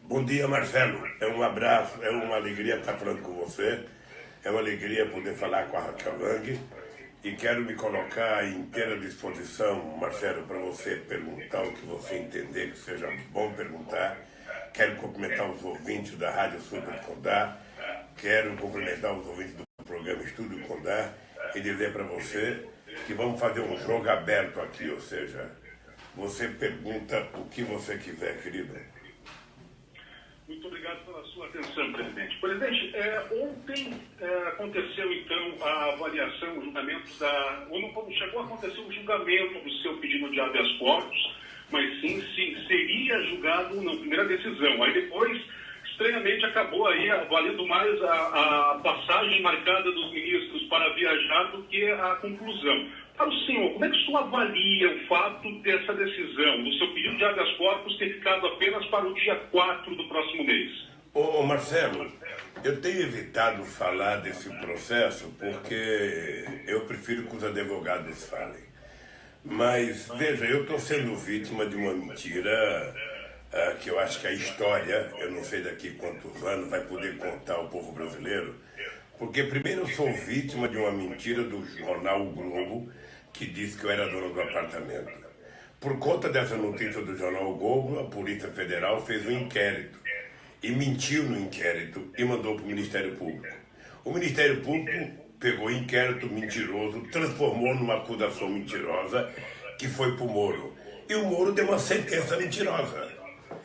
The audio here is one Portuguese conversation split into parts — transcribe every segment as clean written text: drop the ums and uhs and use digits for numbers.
Bom dia, Marcelo. É um abraço, é uma alegria estar falando com você. É uma alegria poder falar com a Raquel Lang. E quero me colocar à inteira disposição, Marcelo, para você perguntar o que você entender que seja bom perguntar. Quero cumprimentar os ouvintes da Rádio Super Condá. Quero cumprimentar os ouvintes do programa Estúdio Condá e dizer para você que vamos fazer um jogo aberto aqui, ou seja, você pergunta o que você quiser, querido. Muito obrigado pela sua atenção, presidente. Presidente, ontem aconteceu, então, a avaliação, o julgamento ou não chegou a acontecer o julgamento do seu pedido de habeas corpus, mas sim se seria julgado ou não, primeira decisão. Aí depois, estranhamente, acabou aí valendo mais a passagem marcada dos ministros para viajar do que a conclusão. Para o senhor, como é que o senhor avalia o fato dessa decisão, do seu pedido de habeas corpus ter ficado apenas para o dia 4 do próximo mês? Ô Marcelo, eu tenho evitado falar desse processo porque eu prefiro que os advogados falem. Mas, veja, eu estou sendo vítima de uma mentira que eu acho que a história, eu não sei daqui quantos anos, vai poder contar ao povo brasileiro. Porque primeiro eu sou vítima de uma mentira do jornal O Globo, que disse que eu era dono do apartamento. Por conta dessa notícia do jornal O Globo, a Polícia Federal fez um inquérito. E mentiu no inquérito e mandou para o Ministério Público. O Ministério Público pegou o inquérito mentiroso, transformou numa acusação mentirosa, que foi para o Moro. E o Moro deu uma sentença mentirosa.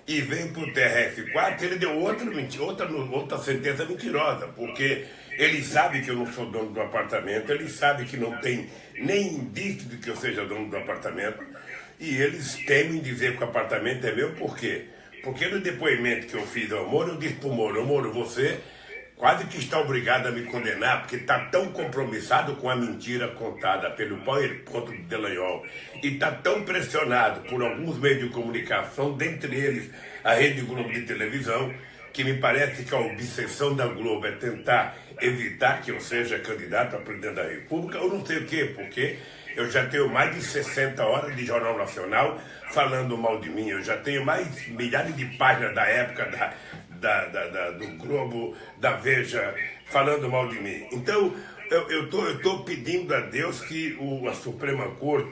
E veio para o TRF4, ele deu outra sentença mentirosa, porque ele sabe que eu não sou dono do apartamento, ele sabe que não tem nem indício de que eu seja dono do apartamento, e eles temem dizer que o apartamento é meu, por quê? Porque no depoimento que eu fiz ao Moro, eu disse para o Moro, Moro, você quase que está obrigado a me condenar, porque está tão compromissado com a mentira contada pelo PowerPoint do Delanhol e está tão pressionado por alguns meios de comunicação, dentre eles a Rede Globo de televisão, que me parece que a obsessão da Globo é tentar evitar que eu seja candidato a presidente da República, eu não sei o quê, porque eu já tenho mais de 60 horas de Jornal Nacional falando mal de mim, eu já tenho mais milhares de páginas da época do Globo, da Veja, falando mal de mim. Então, eu tô pedindo a Deus que a Suprema Corte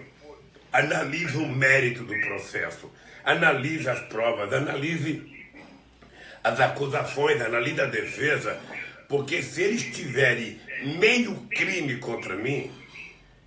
analise o mérito do processo, analise as provas, analise as acusações, analise a defesa, porque se eles tiverem meio crime contra mim,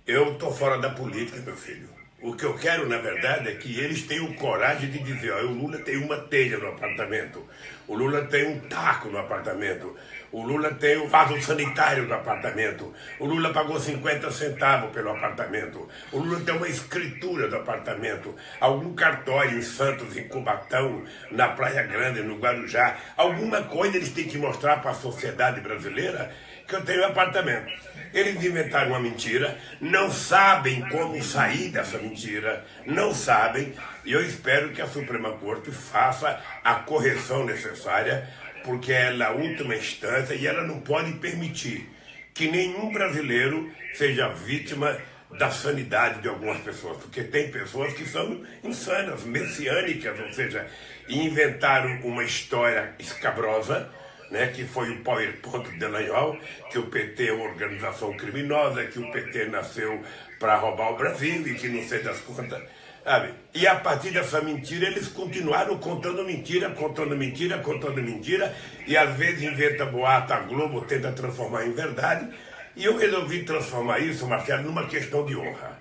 eu estou fora da política, meu filho. O que eu quero, na verdade, é que eles tenham coragem de dizer, ó, o Lula tem uma telha no apartamento, o Lula tem um taco no apartamento, o Lula tem um vaso sanitário no apartamento, o Lula pagou 50 centavos pelo apartamento, o Lula tem uma escritura do apartamento, algum cartório em Santos, em Cubatão, na Praia Grande, no Guarujá, alguma coisa eles têm que mostrar para a sociedade brasileira que eu tenho apartamento. Eles inventaram uma mentira, não sabem como sair dessa mentira, não sabem, e eu espero que a Suprema Corte faça a correção necessária, porque ela é a última instância e ela não pode permitir que nenhum brasileiro seja vítima da sanidade de algumas pessoas, porque tem pessoas que são insanas, messiânicas, ou seja, inventaram uma história escabrosa, né, que foi o PowerPoint do Delanhol, que o PT é uma organização criminosa, que o PT nasceu para roubar o Brasil e que não sei das contas, sabe? E a partir dessa mentira eles continuaram contando mentira, e às vezes inventa boato, a Globo tenta transformar em verdade, e eu resolvi transformar isso, Marcelo, numa questão de honra.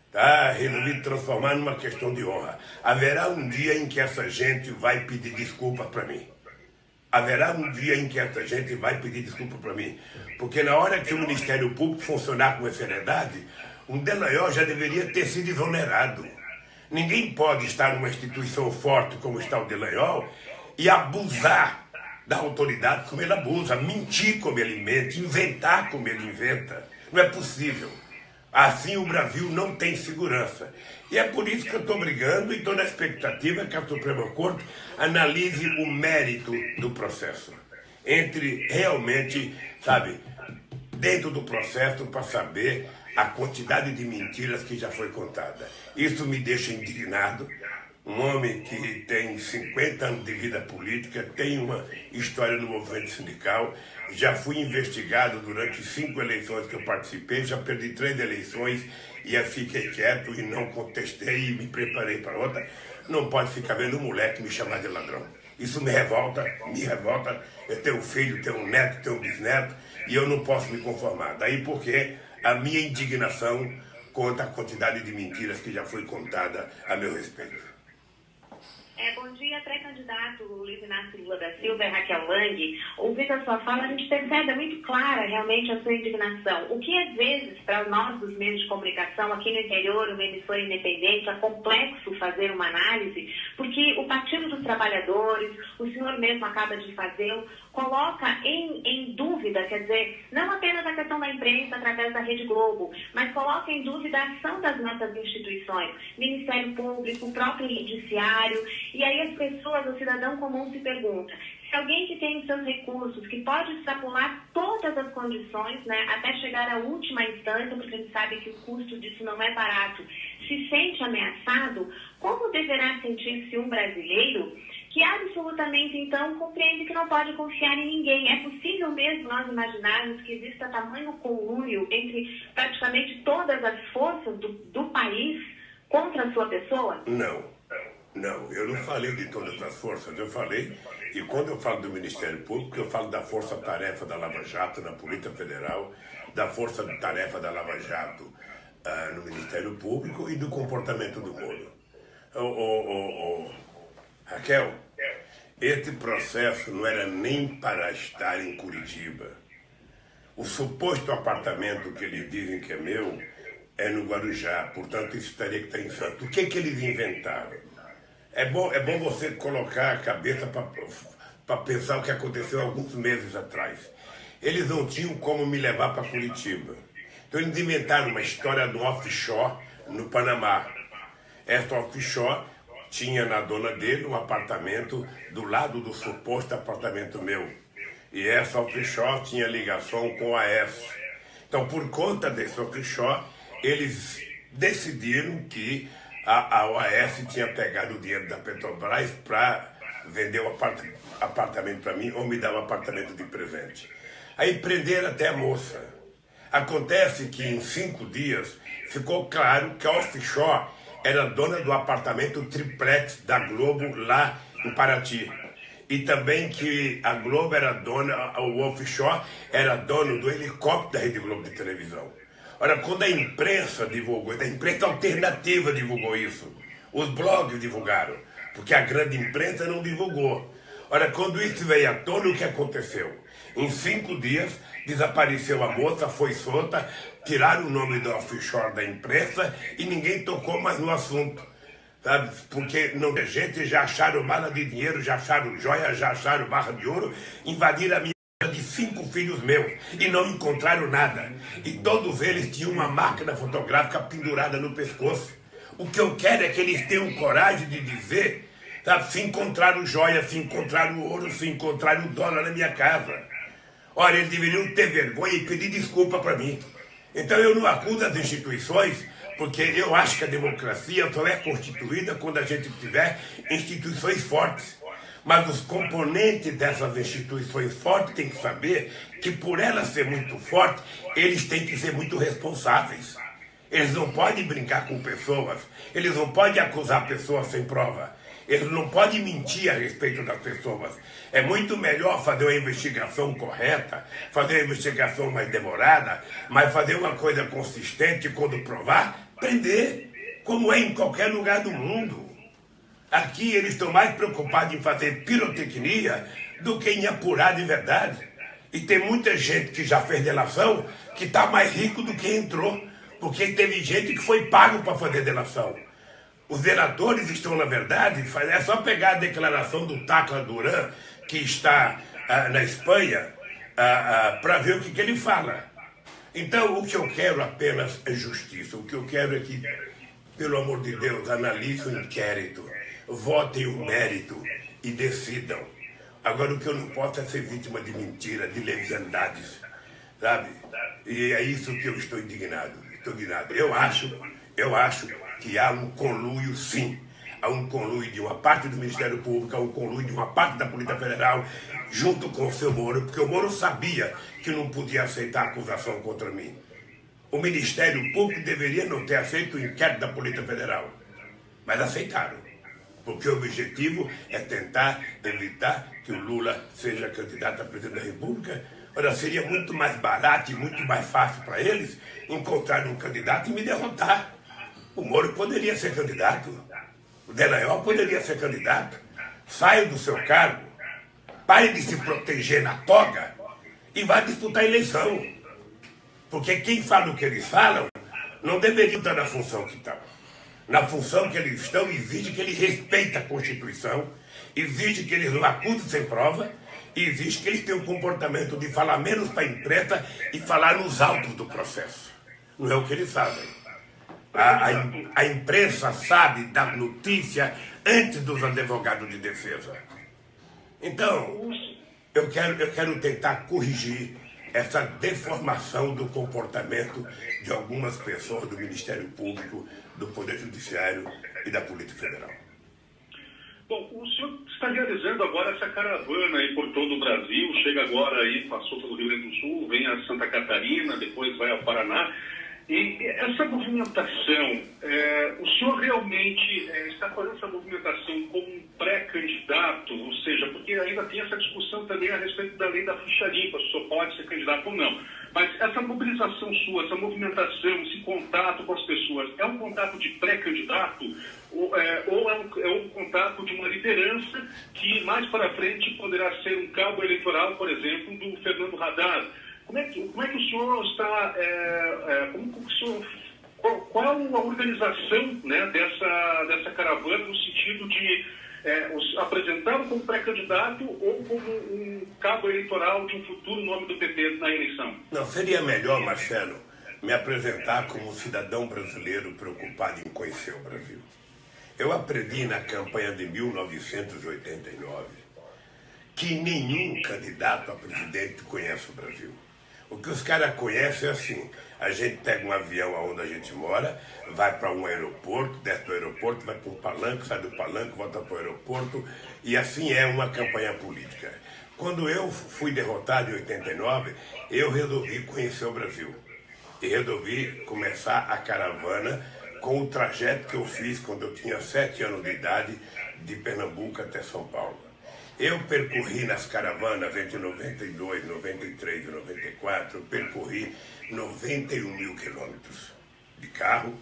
Tá? Resolvi transformar numa questão de honra. Haverá um dia em que essa gente vai pedir desculpa para mim. Haverá um dia em que essa gente vai pedir desculpa para mim. Porque na hora que o Ministério Público funcionar com seriedade, o Delanhol já deveria ter sido exonerado. Ninguém pode estar numa instituição forte como está o Delanhol e abusar da autoridade como ele abusa, mentir como ele mente, inventar como ele inventa. Não é possível. Assim o Brasil não tem segurança. E é por isso que eu estou brigando e estou na expectativa que a Suprema Corte analise o mérito do processo. Entre realmente, sabe, dentro do processo para saber a quantidade de mentiras que já foi contada. Isso me deixa indignado, um homem que tem 50 anos de vida política, tem uma história no movimento sindical, já fui investigado durante 5 eleições que eu participei, já perdi 3 eleições e eu fiquei quieto e não contestei e me preparei para outra. Não pode ficar vendo um moleque me chamar de ladrão. Isso me revolta, me revolta. Eu tenho um filho, tenho um neto, tenho um bisneto e eu não posso me conformar. Daí porque a minha indignação contra a quantidade de mentiras que já foi contada a meu respeito. Bom dia, pré-candidato Luiz Inácio Lula da Silva e Raquel Lang. Ouvindo a sua fala, a gente percebe muito clara realmente a sua indignação. O que às vezes, para nós dos meios de comunicação, aqui no interior, uma emissora independente, é complexo fazer uma análise, porque o Partido dos Trabalhadores, o senhor mesmo acaba de fazer, coloca em dúvida, quer dizer, não apenas a questão da imprensa através da Rede Globo, mas coloca em dúvida a ação das nossas instituições, Ministério Público, o próprio Judiciário, e aí as pessoas, o cidadão comum se pergunta, se alguém que tem seus recursos, que pode extrapolar todas as condições, né, até chegar à última instância, porque a gente sabe que o custo disso não é barato, se sente ameaçado, como deverá sentir-se um brasileiro que absolutamente, então, compreende que não pode confiar em ninguém? É possível mesmo nós imaginarmos que exista tamanho conluio entre praticamente todas as forças do país contra a sua pessoa? Não, eu não falei de todas as forças, eu falei, e quando eu falo do Ministério Público, eu falo da força-tarefa da Lava Jato na Polícia Federal, da força-tarefa da Lava Jato no Ministério Público e do comportamento do Moro. Raquel, esse processo não era nem para estar em Curitiba. O suposto apartamento que eles dizem que é meu é no Guarujá, portanto isso teria que estar em Santos. O que eles inventaram? É bom você colocar a cabeça para pensar o que aconteceu alguns meses atrás. Eles não tinham como me levar para Curitiba. Então eles inventaram uma história do offshore no Panamá. Essa offshore tinha na dona dele um apartamento do lado do suposto apartamento meu. E essa offshore tinha ligação com a AES. Então, por conta desse offshore, eles decidiram que a OAS tinha pegado o dinheiro da Petrobras para vender o apartamento para mim ou me dar um apartamento de presente. Aí prenderam até a moça. Acontece que em 5 dias ficou claro que a offshore era dona do apartamento triplex da Globo lá em Paraty. E também que a Globo era dona, o offshore era dono do helicóptero da Rede Globo de televisão. Ora, quando a imprensa divulgou, a imprensa alternativa divulgou isso, os blogs divulgaram, porque a grande imprensa não divulgou. Ora, quando isso veio à tona, o que aconteceu? Em 5 dias, desapareceu a moça, foi solta, tiraram o nome do offshore da imprensa e ninguém tocou mais no assunto, sabe? Porque não tem gente, já acharam mala de dinheiro, já acharam joia, já acharam barra de ouro, invadiram a minha de 5 filhos meus e não encontraram nada. E todos eles tinham uma máquina fotográfica pendurada no pescoço. O que eu quero é que eles tenham coragem de dizer, sabe, se encontraram joia, se encontraram ouro, se encontraram dólar na minha casa. Olha, eles deveriam ter vergonha e pedir desculpa para mim. Então eu não acuso as instituições, porque eu acho que a democracia só é constituída quando a gente tiver instituições fortes. Mas os componentes dessas instituições fortes têm que saber que por elas ser muito fortes, eles têm que ser muito responsáveis. Eles não podem brincar com pessoas, eles não podem acusar pessoas sem prova. Eles não podem mentir a respeito das pessoas. É muito melhor fazer uma investigação correta, fazer uma investigação mais demorada, mas fazer uma coisa consistente quando provar, prender, como é em qualquer lugar do mundo. Aqui eles estão mais preocupados em fazer pirotecnia do que em apurar de verdade. E tem muita gente que já fez delação que está mais rico do que entrou, porque teve gente que foi pago para fazer delação. Os delatores estão, na verdade, é só pegar a declaração do Tacla Duran, que está na Espanha, para ver o que ele fala. Então, o que eu quero apenas é justiça. O que eu quero é que, pelo amor de Deus, analisem o inquérito, votem o mérito e decidam. Agora, o que eu não posso é ser vítima de mentira, de leviandades, sabe? E é isso que eu estou indignado. Eu acho que há um conluio, sim. a um conluio de uma parte do Ministério Público, a um conluio de uma parte da Polícia Federal, junto com o seu Moro, porque o Moro sabia que não podia aceitar a acusação contra mim. O Ministério Público deveria não ter aceito o inquérito da Polícia Federal, mas aceitaram, porque o objetivo é tentar evitar que o Lula seja candidato a presidente da República. Ora, seria muito mais barato e muito mais fácil para eles encontrar um candidato e me derrotar. O Moro poderia ser candidato, o Dallagnol poderia ser candidato. Saia do seu cargo, pare de se proteger na toga e vá disputar a eleição. Porque quem fala o que eles falam não deveria estar na função que estão. Na função que eles estão, exige que eles respeitem a Constituição, exige que eles não acusem sem prova, e exige que eles tenham um comportamento de falar menos para a imprensa e falar nos autos do processo. Não é o que eles fazem. A imprensa sabe da notícia antes dos advogados de defesa. Então, eu quero tentar corrigir essa deformação do comportamento de algumas pessoas do Ministério Público, do Poder Judiciário e da Polícia Federal. Bom, o senhor está realizando agora essa caravana aí por todo o Brasil, chega agora aí, passou pelo Rio Grande do Sul, vem a Santa Catarina, depois vai ao Paraná. E essa movimentação, o senhor realmente está fazendo essa movimentação como um pré-candidato, ou seja, porque ainda tem essa discussão também a respeito da lei da ficha limpa, se o senhor pode ser candidato ou não. Mas essa mobilização sua, essa movimentação, esse contato com as pessoas, é um contato de pré-candidato ou é um contato de uma liderança que mais para frente poderá ser um cabo eleitoral, por exemplo, do Fernando Haddad? Como é que o senhor está, qual a organização, né, dessa caravana no sentido de apresentá-lo como pré-candidato ou como um cabo eleitoral de um futuro nome do PT na eleição? Não, seria melhor, Marcelo, me apresentar como um cidadão brasileiro preocupado em conhecer o Brasil. Eu aprendi na campanha de 1989 que nenhum candidato a presidente conhece o Brasil. O que os caras conhecem é assim: a gente pega um avião aonde a gente mora, vai para um aeroporto, desce do aeroporto, vai para um palanque, sai do palanque, volta para o aeroporto, e assim é uma campanha política. Quando eu fui derrotado em 89, eu resolvi conhecer o Brasil. E resolvi começar a caravana com o trajeto que eu fiz quando eu tinha 7 anos de idade, de Pernambuco até São Paulo. Eu percorri nas caravanas entre 92, 93 e 94, eu percorri 91 mil quilômetros de carro,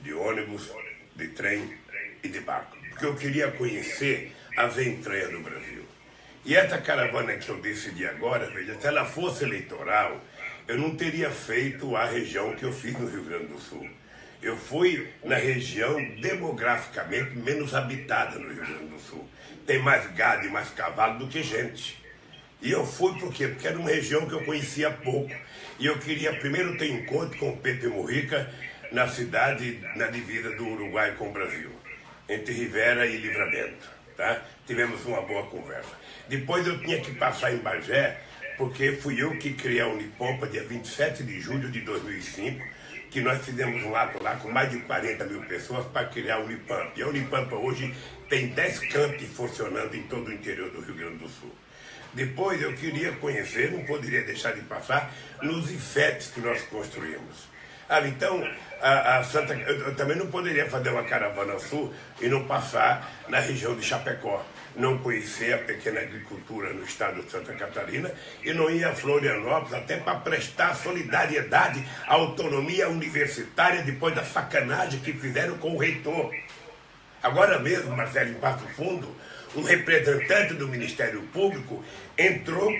de ônibus, de trem e de barco, porque eu queria conhecer as entranhas do Brasil. E essa caravana que eu decidi agora, veja, se ela fosse eleitoral, eu não teria feito a região que eu fiz no Rio Grande do Sul. Eu fui na região demograficamente menos habitada no Rio Grande do Sul. Tem mais gado e mais cavalo do que gente. E eu fui por quê? Porque era uma região que eu conhecia pouco. E eu queria primeiro ter encontro com o Pepe Mujica na cidade, na divisa do Uruguai com o Brasil, entre Rivera e Livramento. Tá? Tivemos uma boa conversa. Depois eu tinha que passar em Bagé, porque fui eu que criei a Unipampa dia 27 de julho de 2005, que nós fizemos um ato lá com mais de 40 mil pessoas para criar a Unipampa. E a Unipampa hoje tem 10 campi funcionando em todo o interior do Rio Grande do Sul. Depois eu queria conhecer, não poderia deixar de passar, nos IFETs que nós construímos. Então, eu também não poderia fazer uma caravana sul e não passar na região de Chapecó, não conhecer a pequena agricultura no estado de Santa Catarina e não ir a Florianópolis até para prestar solidariedade à autonomia universitária depois da sacanagem que fizeram com o reitor. Agora mesmo, Marcelo, em Passo Fundo, um representante do Ministério Público entrou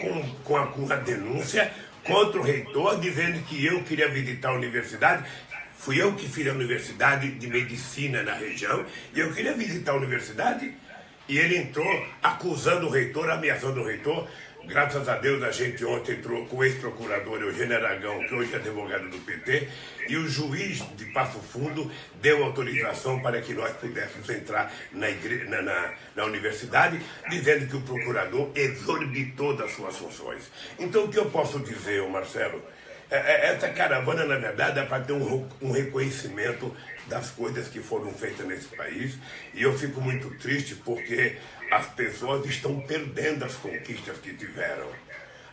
com a denúncia contra o reitor, dizendo que eu queria visitar a universidade. Fui eu que fiz a universidade de medicina na região, e eu queria visitar a universidade, e ele entrou acusando o reitor, ameaçando o reitor. Graças a Deus, a gente ontem entrou com o ex-procurador Eugênio Aragão, que hoje é advogado do PT, e o juiz de Passo Fundo deu autorização para que nós pudéssemos entrar na universidade, dizendo que o procurador exorbitou das suas funções. Então, o que eu posso dizer, Marcelo? Essa caravana, na verdade, é para ter um reconhecimento das coisas que foram feitas nesse país. E eu fico muito triste porque as pessoas estão perdendo as conquistas que tiveram.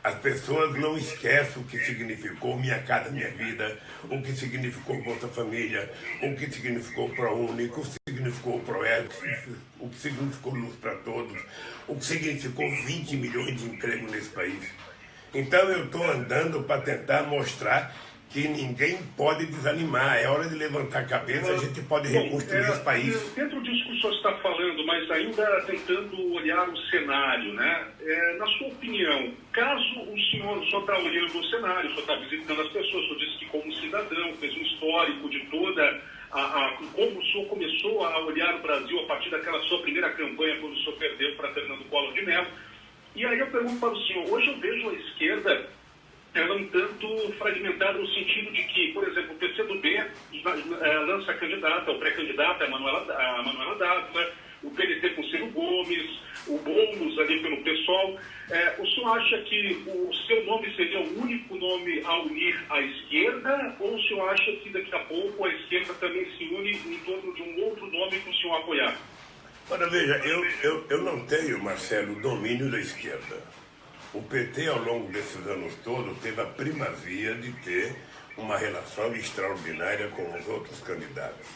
As pessoas não esquecem o que significou Minha Casa Minha Vida, o que significou Bolsa Família, o que significou ProUni, o que significou ProEd, o que significou Luz para Todos, o que significou 20 milhões de empregos nesse país. Então eu estou andando para tentar mostrar que ninguém pode desanimar. É hora de levantar a cabeça, a gente pode reconstruir esse país. Dentro disso que o senhor está falando, mas ainda tentando olhar o cenário, né? Na sua opinião, caso o senhor está olhando o cenário, o senhor está visitando as pessoas, o senhor disse que como cidadão fez um histórico de toda como o senhor começou a olhar o Brasil a partir daquela sua primeira campanha, quando o senhor perdeu para Fernando Collor de Mello. E aí eu pergunto para o senhor, hoje eu vejo a esquerda ela um tanto fragmentada no sentido de que, por exemplo, o PCdoB lança candidata, ou pré-candidata, a Manuela Dávila, o PDT com Ciro Gomes, o Boulos ali pelo PSOL. O senhor acha que o seu nome seria o único nome a unir a esquerda, ou o senhor acha que daqui a pouco a esquerda também se une em torno de um outro nome que o senhor apoiar? Ora, veja, eu não tenho, Marcelo, o domínio da esquerda. O PT, ao longo desses anos todos, teve a primazia de ter uma relação extraordinária com os outros candidatos.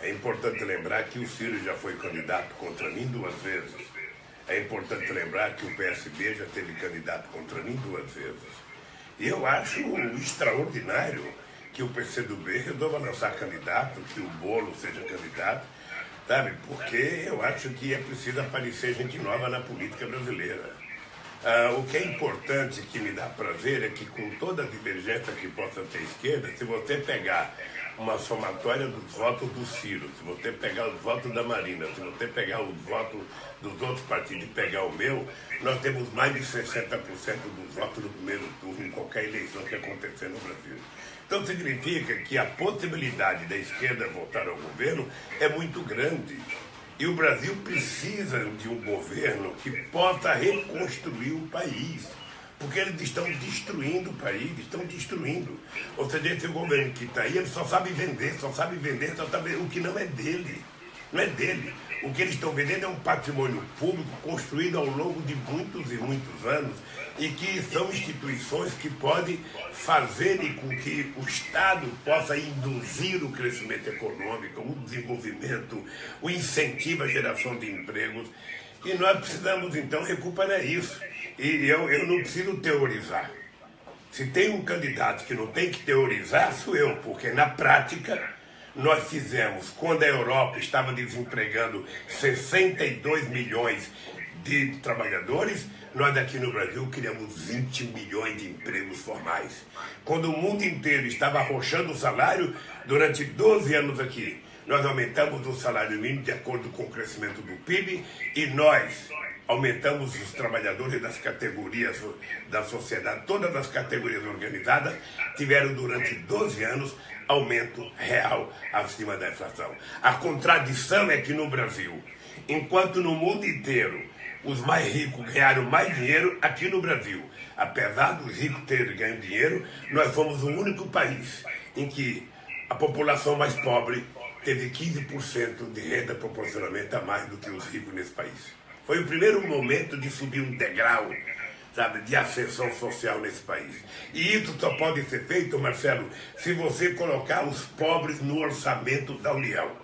É importante lembrar que o Ciro já foi candidato contra mim 2 vezes. É importante lembrar que o PSB já teve candidato contra mim 2 vezes. E eu acho extraordinário que o PCdoB resolva lançar candidato, que o Bolo seja candidato, sabe? Porque eu acho que é preciso aparecer gente nova na política brasileira. O que é importante, que me dá prazer, é que com toda a divergência que possa ter esquerda, se você pegar uma somatória dos votos do Ciro, se você pegar os votos da Marina, se você pegar os votos dos outros partidos e pegar o meu, nós temos mais de 60% dos votos no primeiro turno em qualquer eleição que acontecer no Brasil. Então significa que a possibilidade da esquerda voltar ao governo é muito grande. E o Brasil precisa de um governo que possa reconstruir o país. Porque eles estão destruindo o país, estão destruindo. Ou seja, esse governo que está aí, ele só sabe vender, só sabe o que não é dele. Não é dele. O que eles estão vendendo é um patrimônio público construído ao longo de muitos e muitos anos e que são instituições que podem fazer com que o Estado possa induzir o crescimento econômico, o desenvolvimento, o incentivo à geração de empregos. E nós precisamos, então, recuperar isso. E eu não preciso teorizar. Se tem um candidato que não tem que teorizar, sou eu, porque na prática nós fizemos, quando a Europa estava desempregando 62 milhões de trabalhadores, nós aqui no Brasil criamos 20 milhões de empregos formais. Quando o mundo inteiro estava arrochando o salário, durante 12 anos aqui, nós aumentamos o salário mínimo de acordo com o crescimento do PIB e nós aumentamos os trabalhadores das categorias da sociedade, todas as categorias organizadas tiveram durante 12 anos aumento real acima da inflação. A contradição é que no Brasil, enquanto no mundo inteiro os mais ricos ganharam mais dinheiro, aqui no Brasil, apesar dos ricos terem ganho dinheiro, nós fomos o único país em que a população mais pobre teve 15% de renda proporcionalmente a mais do que os ricos nesse país. Foi o primeiro momento de subir um degrau, sabe, de ascensão social nesse país. E isso só pode ser feito, Marcelo, se você colocar os pobres no orçamento da União.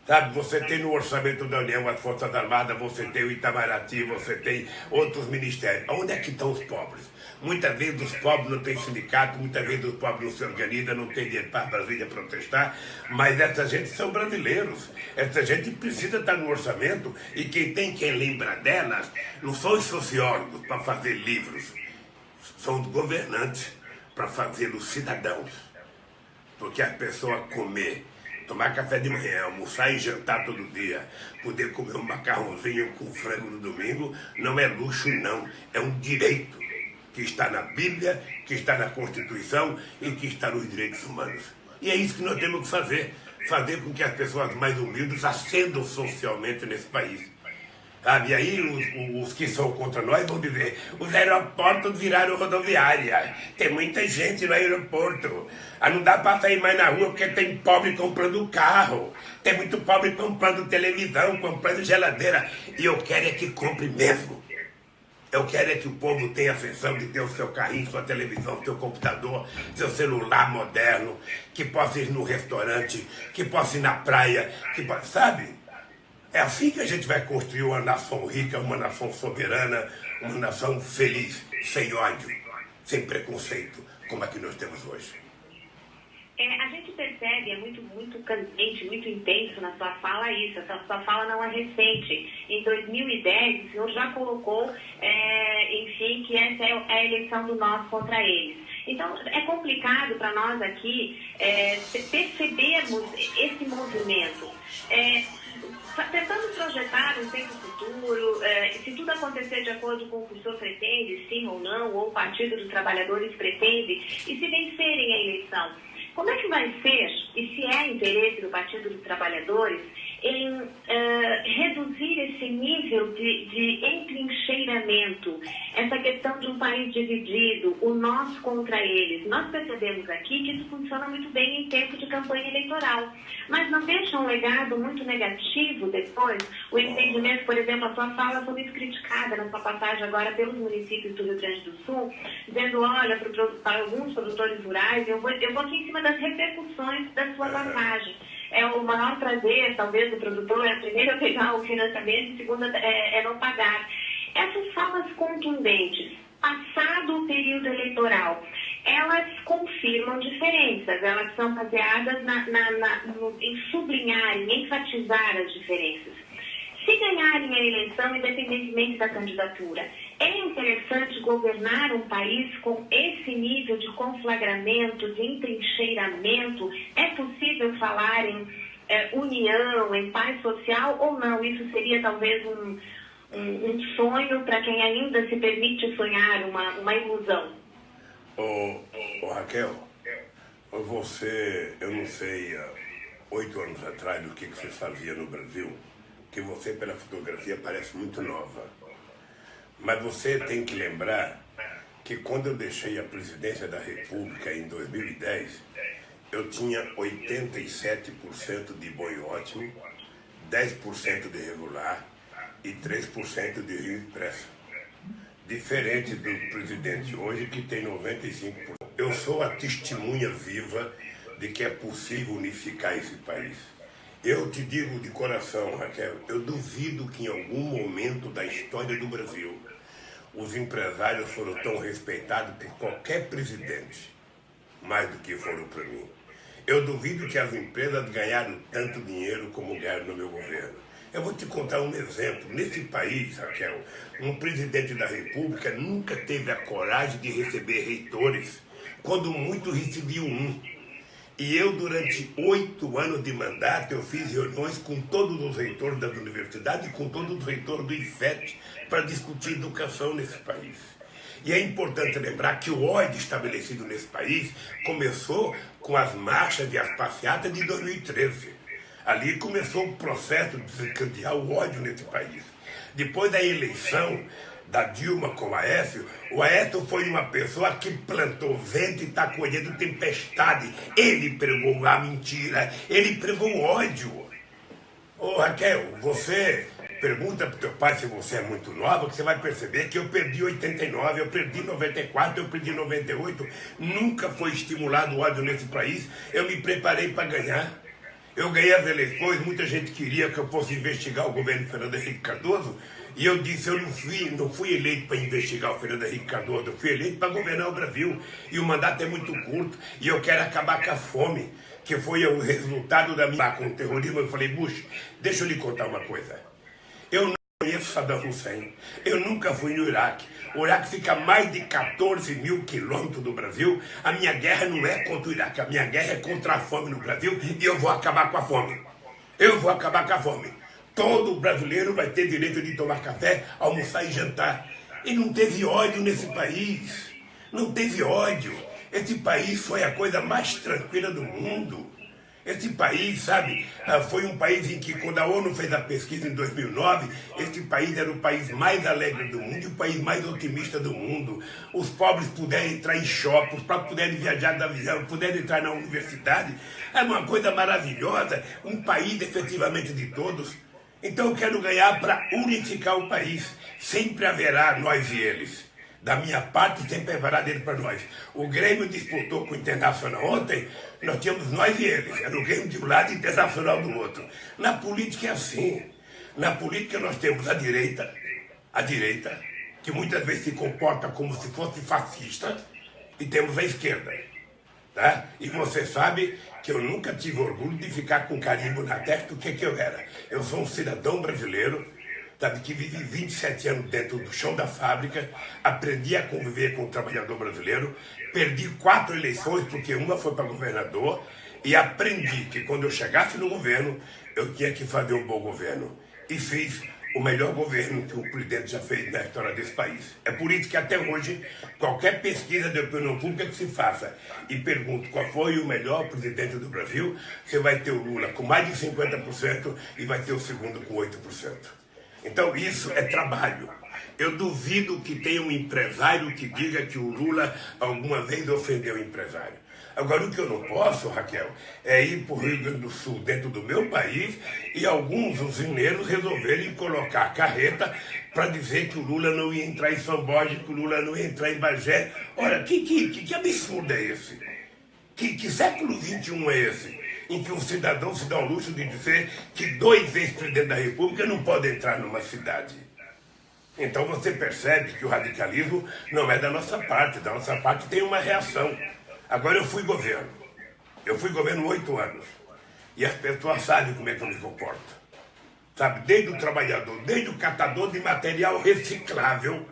Sabe, você tem no orçamento da União as Forças Armadas, você tem o Itamaraty, você tem outros ministérios. Onde é que estão os pobres? Muitas vezes os pobres não têm sindicato, muitas vezes os pobres não se organizam, não tem dinheiro para Brasília protestar, mas essa gente são brasileiros. Essa gente precisa estar no orçamento e quem lembra delas não são os sociólogos para fazer livros, são os governantes para fazer os cidadãos. Porque a pessoa comer, tomar café de manhã, almoçar e jantar todo dia, poder comer um macarrãozinho com frango no domingo, não é luxo não, é um direito que está na Bíblia, que está na Constituição e que está nos direitos humanos. E é isso que nós temos que fazer com que as pessoas mais humildes ascendam socialmente nesse país. Sabe? E aí os que são contra nós vão dizer, os aeroportos viraram rodoviária, tem muita gente no aeroporto, não dá para sair mais na rua porque tem pobre comprando carro, tem muito pobre comprando televisão, comprando geladeira, e eu quero é que compre mesmo. Eu quero é que o povo tenha a sensação de ter o seu carrinho, sua televisão, seu computador, seu celular moderno, que possa ir no restaurante, que possa ir na praia, sabe? É assim que a gente vai construir uma nação rica, uma nação soberana, uma nação feliz, sem ódio, sem preconceito, como a que nós temos hoje. A gente percebe, é muito candente, muito intenso na sua fala isso, essa sua fala não é recente. Em 2010, o senhor já colocou, enfim, que essa é a eleição do nós contra eles. Então, é complicado para nós aqui percebermos esse movimento. Tentando projetar um tempo futuro, se tudo acontecer de acordo com o que o senhor pretende, sim ou não, ou o Partido dos Trabalhadores pretende, e se vencerem a eleição, como é que vai ser, e se é interesse do Partido dos Trabalhadores, em reduzir esse nível de entrincheiramento, essa questão de um país dividido, o nós contra eles? Nós percebemos aqui que isso funciona muito bem em tempo de campanha eleitoral, mas não deixa um legado muito negativo depois? O entendimento, por exemplo, a sua fala foi muito criticada na sua passagem agora pelos municípios do Rio Grande do Sul, dizendo, olha, para alguns produtores rurais, eu vou aqui em cima das repercussões da sua passagem. É o maior prazer, talvez, do produtor, primeiro, pegar o financiamento, e segundo, é não pagar. Essas falas contundentes, passado o período eleitoral, elas confirmam diferenças, elas são baseadas em sublinhar, em enfatizar as diferenças. Se ganharem a eleição, independentemente da candidatura, é interessante governar um país com esse nível de conflagramento, de entrincheiramento? É possível falar em união, em paz social ou não? Isso seria talvez um sonho para quem ainda se permite sonhar, uma ilusão. Raquel, você, eu não sei, 8 anos atrás, do que você fazia no Brasil, que você, pela fotografia, parece muito nova. Mas você tem que lembrar que quando eu deixei a presidência da República em 2010, eu tinha 87% de bom e ótimo, 10% de regular e 3% de Rio Expresso. Diferente do presidente hoje, que tem 95%. Eu sou a testemunha viva de que é possível unificar esse país. Eu te digo de coração, Raquel, eu duvido que em algum momento da história do Brasil os empresários foram tão respeitados por qualquer presidente, mais do que foram para mim. Eu duvido que as empresas ganharam tanto dinheiro como ganharam no meu governo. Eu vou te contar um exemplo. Nesse país, Raquel, um presidente da República nunca teve a coragem de receber reitores, quando muito recebiam um. E eu, durante 8 anos de mandato, eu fiz reuniões com todos os reitores das universidades e com todos os reitores do IFET para discutir educação nesse país. E é importante lembrar que o ódio estabelecido nesse país começou com as marchas e as passeatas de 2013. Ali começou o processo de desencadear o ódio nesse país. Depois da eleição da Dilma com o Aécio foi uma pessoa que plantou vento e está colhendo tempestade. Ele pregou a mentira, ele pregou o ódio. Raquel, você pergunta para o teu pai se você é muito nova, que você vai perceber que eu perdi 89, eu perdi 94, eu perdi 98. Nunca foi estimulado o ódio nesse país. Eu me preparei para ganhar. Eu ganhei as eleições, muita gente queria que eu fosse investigar o governo Fernando Henrique Cardoso, e eu disse, eu não fui eleito para investigar o Fernando Henrique Cardoso, eu fui eleito para governar o Brasil, e o mandato é muito curto, e eu quero acabar com a fome, que foi o resultado da minha com o terrorismo. Eu falei, Bush, deixa eu lhe contar uma coisa, eu não conheço Saddam Hussein, eu nunca fui no Iraque. O Iraque fica a mais de 14 mil quilômetros do Brasil. A minha guerra não é contra o Iraque, a minha guerra é contra a fome no Brasil, e eu vou acabar com a fome. Eu vou acabar com a fome. Todo brasileiro vai ter direito de tomar café, almoçar e jantar. E não teve ódio nesse país. Não teve ódio. Esse país foi a coisa mais tranquila do mundo. Esse país, sabe, foi um país em que, quando a ONU fez a pesquisa em 2009, esse país era o país mais alegre do mundo e o país mais otimista do mundo. Os pobres puderam entrar em shopping, os pobres puderam viajar de avião, puderam entrar na universidade. Era uma coisa maravilhosa, um país efetivamente de todos. Então eu quero ganhar para unificar o país. Sempre haverá nós e eles. Da minha parte, sempre haverá dele para nós. O Grêmio disputou com o Internacional ontem, nós tínhamos nós e eles. Era o Grêmio de um lado e o Internacional do outro. Na política é assim. Na política nós temos a direita, que muitas vezes se comporta como se fosse fascista, e temos a esquerda. Tá? E você sabe que eu nunca tive orgulho de ficar com carimbo na testa do que eu era. Eu sou um cidadão brasileiro, sabe, que vivi 27 anos dentro do chão da fábrica, aprendi a conviver com o trabalhador brasileiro, perdi 4 eleições, porque uma foi para governador, e aprendi que quando eu chegasse no governo, eu tinha que fazer um bom governo. E fiz o melhor governo que o presidente já fez na história desse país. É por isso que até hoje, qualquer pesquisa de opinião pública que se faça e pergunte qual foi o melhor presidente do Brasil, você vai ter o Lula com mais de 50% e vai ter o segundo com 8%. Então isso é trabalho. Eu duvido que tenha um empresário que diga que o Lula alguma vez ofendeu o empresário. Agora, o que eu não posso, Raquel, é ir para o Rio Grande do Sul, dentro do meu país, e alguns usineiros resolverem colocar carreta para dizer que o Lula não ia entrar em São Borja, que o Lula não ia entrar em Bagé. Olha, que absurdo é esse? Que século XXI é esse? Em que um cidadão se dá o luxo de dizer que 2 ex-presidentes da República não podem entrar numa cidade. Então você percebe que o radicalismo não é da nossa parte tem uma reação. Agora eu fui governo 8 anos, e as pessoas sabem como é que eu me comporto. Sabe, desde o trabalhador, desde o catador de material reciclável,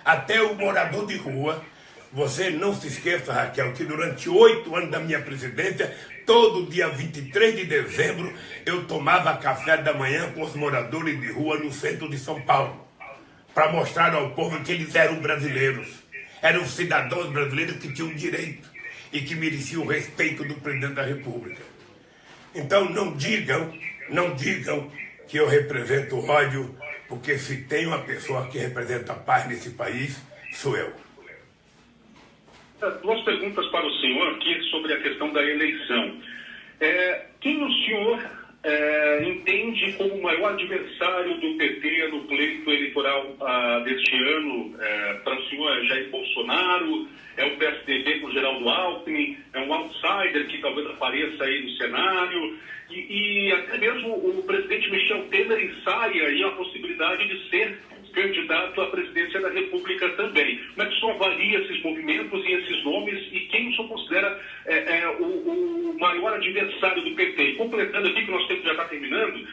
até o morador de rua. Você não se esqueça, Raquel, que durante 8 anos da minha presidência, todo dia 23 de dezembro, eu tomava café da manhã com os moradores de rua no centro de São Paulo, para mostrar ao povo que eles eram brasileiros, eram cidadãos brasileiros que tinham direito e que mereciam o respeito do presidente da República. Então não digam que eu represento o ódio, porque se tem uma pessoa que representa a paz nesse país, sou eu. 2 perguntas para o senhor aqui sobre a questão da eleição. Quem o senhor entende como o maior adversário do PT no pleito eleitoral deste ano? Para o senhor, Jair Bolsonaro? É o PSDB com Geraldo Alckmin? É um outsider que talvez apareça aí no cenário? E até mesmo o presidente Michel Temer ensaia aí a possibilidade de ser candidato à presidência da República também. Como é que o senhor avalia esses movimentos e esses nomes, e quem o senhor considera o maior adversário do PT? E completando aqui, que o nosso tempo já está terminando,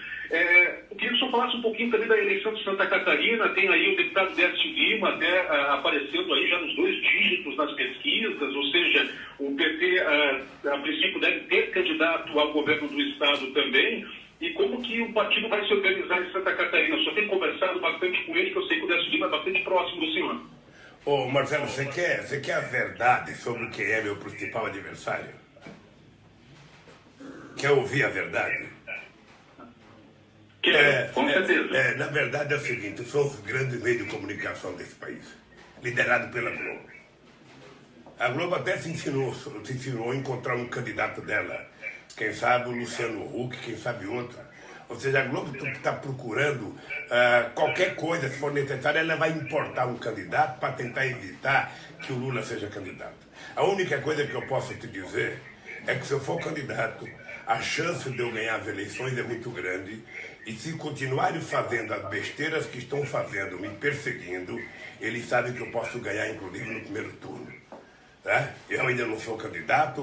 eu queria que o senhor falasse um pouquinho também da eleição de Santa Catarina. Tem aí o deputado Décio Lima até aparecendo aí já nos 2 dígitos nas pesquisas, ou seja, o PT a princípio deve ter candidato ao governo do estado também. E como que o partido vai se organizar em Santa Catarina? O senhor tem conversado bastante com ele, que eu sei que o Décio Lima é bastante próximo do senhor. Ô Marcelo, você quer a verdade sobre quem é meu principal adversário? Quer ouvir a verdade? Com certeza. Na verdade é o seguinte, são os grandes meios de comunicação desse país, liderado pela Globo. A Globo até se ensinou a encontrar um candidato dela. Quem sabe o Luciano Huck, quem sabe outro. Ou seja, a Globo está procurando qualquer coisa, se for necessário, ela vai importar um candidato para tentar evitar que o Lula seja candidato. A única coisa que eu posso te dizer é que se eu for candidato, a chance de eu ganhar as eleições é muito grande, e se continuarem fazendo as besteiras que estão fazendo, me perseguindo, eles sabem que eu posso ganhar, inclusive, no primeiro turno. Tá? Eu ainda não sou candidato,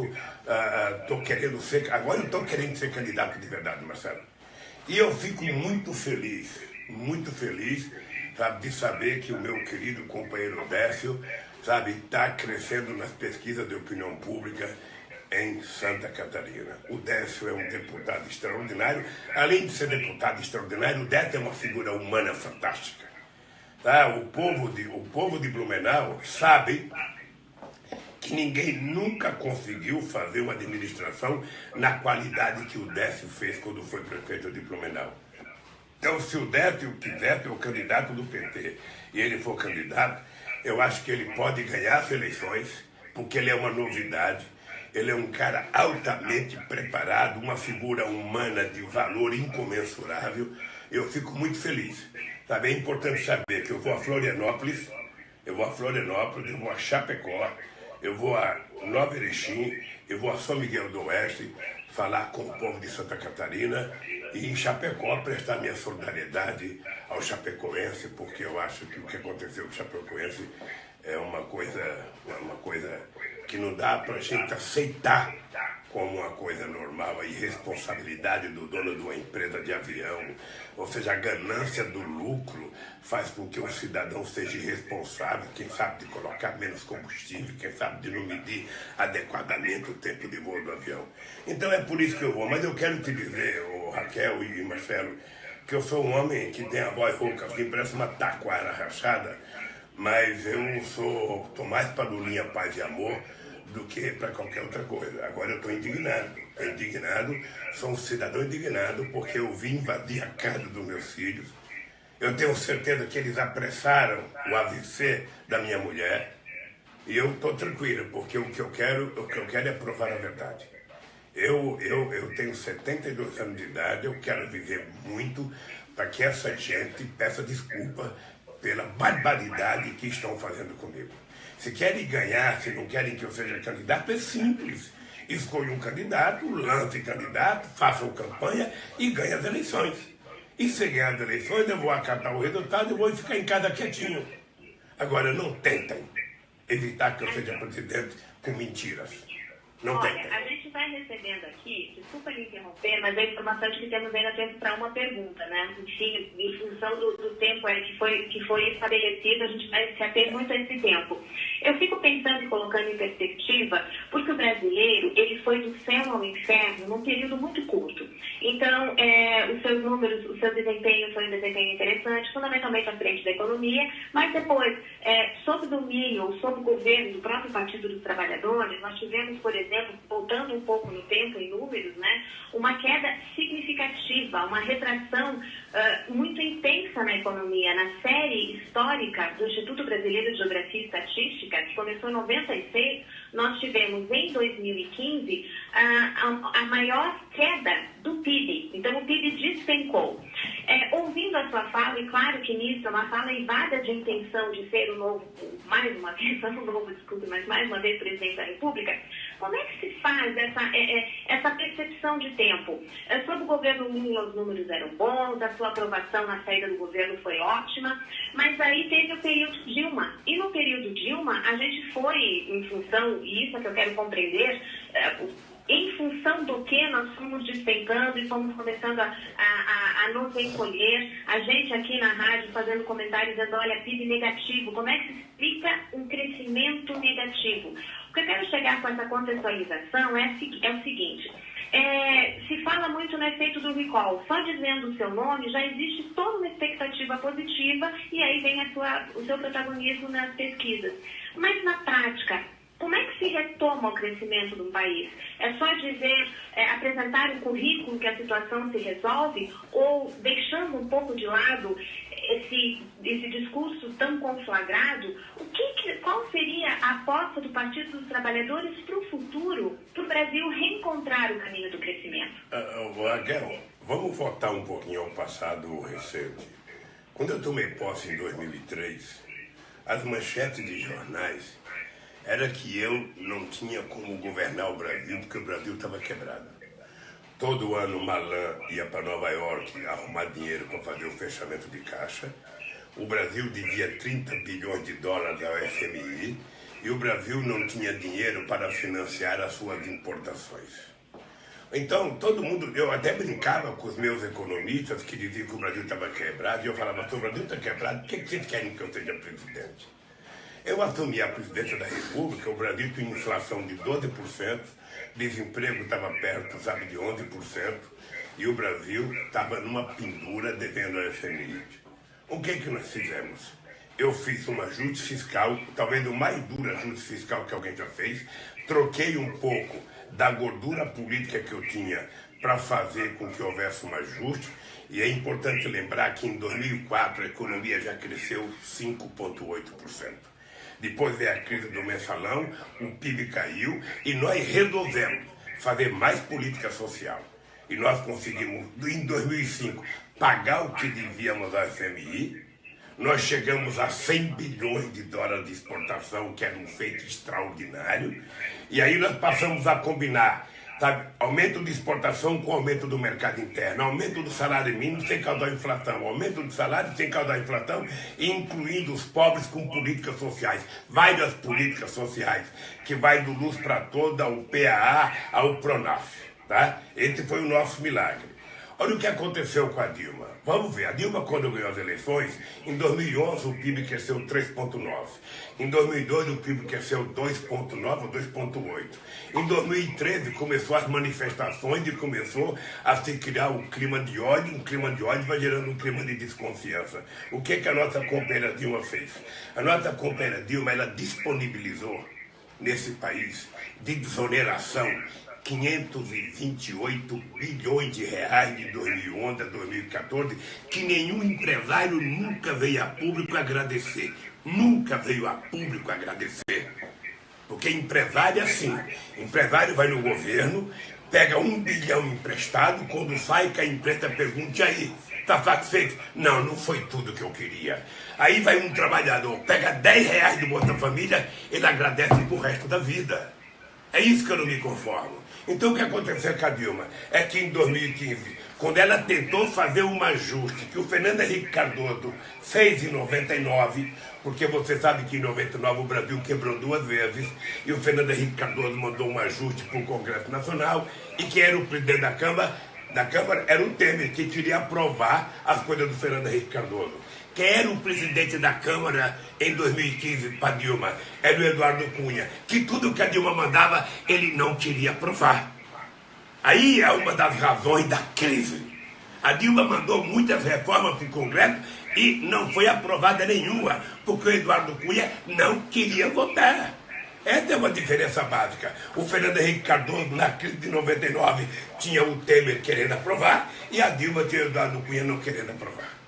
agora eu estou querendo ser candidato de verdade, Marcelo. E eu fico muito feliz, sabe, de saber que o meu querido companheiro Décio, sabe, está crescendo nas pesquisas de opinião pública em Santa Catarina. O Décio é um deputado extraordinário. Além de ser deputado extraordinário, o Décio é uma figura humana fantástica. Tá? O povo de Blumenau sabe que ninguém nunca conseguiu fazer uma administração na qualidade que o Décio fez quando foi prefeito de Blumenau. Então, se o Décio quiser ser o candidato do PT e ele for candidato, eu acho que ele pode ganhar as eleições, porque ele é uma novidade, ele é um cara altamente preparado, uma figura humana de valor incomensurável. Eu fico muito feliz. Sabe, é importante saber que eu vou a Florianópolis, eu vou a Chapecó, eu vou a Nova Erechim, eu vou a São Miguel do Oeste, falar com o povo de Santa Catarina e em Chapecó prestar minha solidariedade ao chapecoense, porque eu acho que o que aconteceu com o chapecoense é uma coisa que não dá para a gente aceitar como uma coisa normal, a irresponsabilidade do dono de uma empresa de avião, ou seja, a ganância do lucro faz com que o cidadão seja irresponsável, quem sabe de colocar menos combustível, quem sabe de não medir adequadamente o tempo de voo do avião. Então é por isso que eu vou, mas eu quero te dizer, Raquel e Marcelo, que eu sou um homem que tem a voz rouca, que parece uma taquara rachada, mas eu estou mais para Lulinha, paz e amor do que para qualquer outra coisa. Agora eu estou indignado, sou um cidadão indignado porque eu vim invadir a casa dos meus filhos. Eu tenho certeza que eles apressaram o AVC da minha mulher e eu estou tranquilo, porque o que eu quero é provar a verdade. Eu tenho 72 anos de idade, eu quero viver muito para que essa gente peça desculpa pela barbaridade que estão fazendo comigo. Se querem ganhar, se não querem que eu seja candidato, é simples. Escolha um candidato, lance candidato, façam campanha e ganhe as eleições. E se ganhar as eleições, eu vou acatar o resultado e vou ficar em casa quietinho. Agora, não tentem evitar que eu seja presidente com mentiras. Não tentem. Olha, a gente vai recebendo aqui, desculpa me interromper, mas a informação de que temos ainda tempo para uma pergunta, né? Enfim, em função do tempo que foi estabelecido, a gente vai se ater muito a esse tempo. Eu fico pensando e colocando em perspectiva, porque o brasileiro, ele foi do céu ao inferno num período muito curto. Então, os seus números, o seu desempenho foi um desempenho interessante, fundamentalmente à frente da economia, mas depois, sob domínio, sob o governo do próprio Partido dos Trabalhadores, nós tivemos, por exemplo, voltando um pouco no tempo, em números, né, uma queda significativa, uma retração muito intensa na economia. Na série histórica do Instituto Brasileiro de Geografia e Estatística, que começou em 96, nós tivemos em 2015 a maior queda do PIB. Então, o PIB despencou. Ouvindo a sua fala, e claro que nisso é uma fala invada de intenção de ser o novo, mais uma vez presidente da República, como é que se faz essa percepção de tempo? Sob o governo Lula, os números eram bons, a sua aprovação na saída do governo foi ótima, mas aí teve o período Dilma. E no período Dilma, a gente foi, em função, e isso é que eu quero compreender, em função do que nós fomos despencando e fomos começando a nos encolher, a gente aqui na rádio fazendo comentários dizendo, olha, PIB negativo, como é que se explica um crescimento negativo? O que eu quero chegar com essa contextualização é o seguinte, se fala muito no efeito do recall, só dizendo o seu nome já existe toda uma expectativa positiva e aí vem o seu protagonismo nas pesquisas. Mas na prática, como é que se retoma o crescimento de um país? É só dizer, apresentar um currículo que a situação se resolve ou deixando um pouco de lado esse discurso tão conflagrado? Qual seria a aposta do Partido dos Trabalhadores para o futuro, para o Brasil reencontrar o caminho do crescimento? Raquel, vamos voltar um pouquinho ao passado recente. Quando eu tomei posse em 2003, as manchetes de jornais era que eu não tinha como governar o Brasil, porque o Brasil estava quebrado. Todo ano o Malan ia para Nova York arrumar dinheiro para fazer o fechamento de caixa. O Brasil devia 30 bilhões de dólares ao FMI e o Brasil não tinha dinheiro para financiar as suas importações. Então, todo mundo, eu até brincava com os meus economistas que diziam que o Brasil estava quebrado, e eu falava, se o Brasil está quebrado, por que vocês querem que eu seja presidente? Eu assumi a presidência da República, o Brasil tinha inflação de 12%, desemprego estava perto, sabe, de 11%, e o Brasil estava numa pendura devendo ao FMI. O que nós fizemos? eu fiz um ajuste fiscal, talvez o mais duro ajuste fiscal que alguém já fez. Troquei um pouco da gordura política que eu tinha para fazer com que houvesse um ajuste. E é importante lembrar que em 2004 a economia já cresceu 5,8%. Depois veio a crise do mensalão, o PIB caiu e nós resolvemos fazer mais política social. E nós conseguimos, em 2005, pagar o que devíamos à FMI. Nós chegamos a 100 bilhões de dólares de exportação, que era um feito extraordinário. E aí nós passamos a combinar, sabe, aumento de exportação com aumento do mercado interno, aumento do salário mínimo sem causar inflação, aumento do salário sem causar inflação, incluindo os pobres com políticas sociais. Várias políticas sociais, que vai do Luz para Toda, ao PAA, ao Pronaf. Tá? Esse foi o nosso milagre. Olha o que aconteceu com a Dilma. Vamos ver, a Dilma, quando ganhou as eleições, em 2011 o PIB cresceu 3,9%. Em 2002 o PIB cresceu 2,9% ou 2,8%. Em 2013 começou as manifestações e começou a se criar um clima de ódio vai gerando um clima de desconfiança. O que a nossa companheira Dilma fez? A nossa companheira Dilma, ela disponibilizou nesse país de desoneração 528 bilhões de reais de 2011 a 2014, que nenhum empresário nunca veio a público agradecer. Nunca veio a público agradecer. Porque empresário é assim. Empresário vai no governo, pega 1 bilhão emprestado, quando sai que a empresa pergunta, e aí, está satisfeito? Não, não foi tudo que eu queria. Aí vai um trabalhador, pega 10 reais do Bolsa Família, ele agradece pro resto da vida. É isso que eu não me conformo. Então o que aconteceu com a Dilma é que em 2015, quando ela tentou fazer um ajuste que o Fernando Henrique Cardoso fez em 99, porque você sabe que em 99 o Brasil quebrou 2 vezes, e o Fernando Henrique Cardoso mandou um ajuste para o Congresso Nacional, e quem era o presidente da Câmara era o Temer, que queria aprovar as coisas do Fernando Henrique Cardoso. Quem era o presidente da Câmara em 2015 para Dilma? Era o Eduardo Cunha, que tudo que a Dilma mandava, ele não queria aprovar. Aí é uma das razões da crise. A Dilma mandou muitas reformas para o Congresso e não foi aprovada nenhuma, porque o Eduardo Cunha não queria votar. Essa é uma diferença básica. O Fernando Henrique Cardoso, na crise de 99, tinha o Temer querendo aprovar e a Dilma tinha o Eduardo Cunha não querendo aprovar.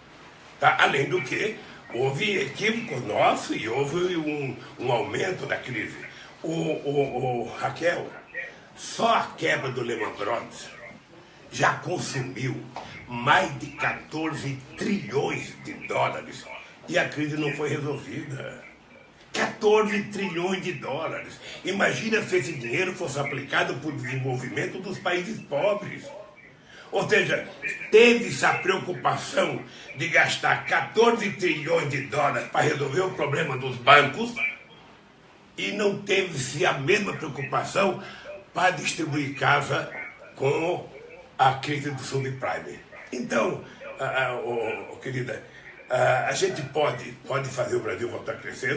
Tá? Além do que, houve equívocos nossos e houve um aumento da crise. Raquel, só a quebra do Lehman Brothers já consumiu mais de 14 trilhões de dólares e a crise não foi resolvida. 14 trilhões de dólares. Imagina se esse dinheiro fosse aplicado para o desenvolvimento dos países pobres. Ou seja, teve-se a preocupação de gastar 14 trilhões de dólares para resolver o problema dos bancos e não teve-se a mesma preocupação para distribuir casa com a crise do subprime. Então, querida, a gente pode fazer o Brasil voltar a crescer.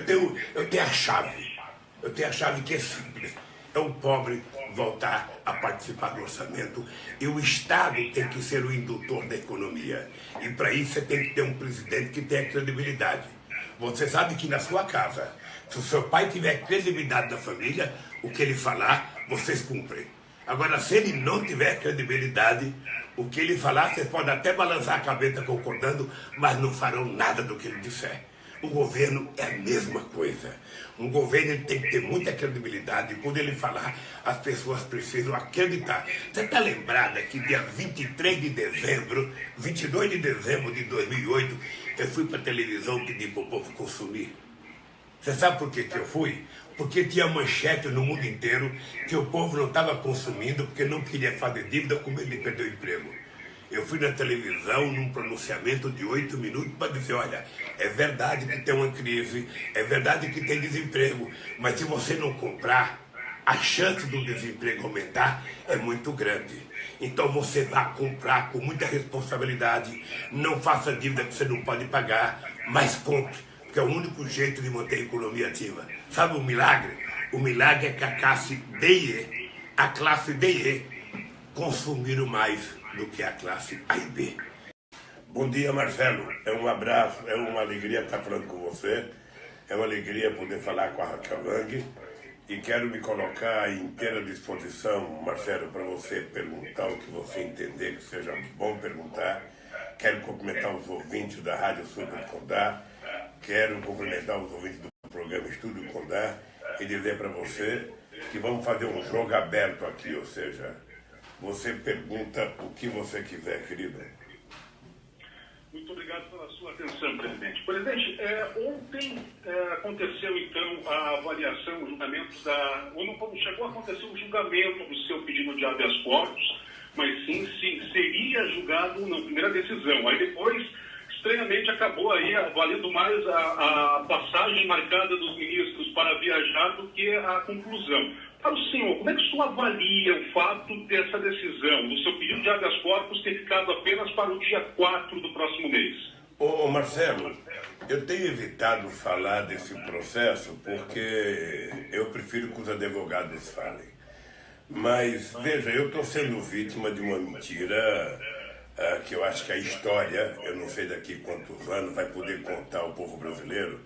Eu tenho a chave. Eu tenho a chave que é simples. É o pobre voltar a participar do orçamento e o Estado tem que ser o indutor da economia. E para isso você tem que ter um presidente que tenha credibilidade. Você sabe que na sua casa, se o seu pai tiver credibilidade da família, o que ele falar, vocês cumprem. Agora, se ele não tiver credibilidade, o que ele falar, vocês podem até balançar a cabeça concordando, mas não farão nada do que ele disser. O governo é a mesma coisa. Um governo ele tem que ter muita credibilidade. E quando ele falar, as pessoas precisam acreditar. Você está lembrada que dia 22 de dezembro de 2008, eu fui para a televisão pedir para o povo consumir? Você sabe por que eu fui? Porque tinha manchete no mundo inteiro que o povo não estava consumindo porque não queria fazer dívida com medo de perder o emprego. Eu fui na televisão num pronunciamento de 8 minutos para dizer, olha, é verdade que tem uma crise, é verdade que tem desemprego, mas se você não comprar, a chance do desemprego aumentar é muito grande. Então você vai comprar com muita responsabilidade, não faça dívida que você não pode pagar, mas compre, porque é o único jeito de manter a economia ativa. Sabe o milagre? O milagre é que a classe D e E consumiram mais do que a classe A e B. Bom dia, Marcelo. É um abraço, é uma alegria estar falando com você. É uma alegria poder falar com a Raquel Lang. E quero me colocar à inteira disposição, Marcelo, para você perguntar o que você entender que seja bom perguntar. Quero cumprimentar os ouvintes da Rádio Super Condá. Quero cumprimentar os ouvintes do programa Estúdio Condá e dizer para você que vamos fazer um jogo aberto aqui, ou seja, você pergunta o que você quiser, querido. Muito obrigado pela sua atenção, presidente. Presidente, ontem aconteceu, então, a avaliação, o julgamento ou não chegou a acontecer o julgamento do seu pedido de habeas corpus, mas sim se seria julgado ou não, primeira decisão. Aí depois, estranhamente, acabou aí valendo mais a passagem marcada dos ministros para viajar do que a conclusão. Para o senhor, como é que o senhor avalia o fato dessa decisão, do seu pedido de habeas corpus ter ficado apenas para o dia 4 do próximo mês? Ô Marcelo, eu tenho evitado falar desse processo porque eu prefiro que os advogados falem. Mas, veja, eu estou sendo vítima de uma mentira que eu acho que a história, eu não sei daqui quantos anos, vai poder contar ao povo brasileiro.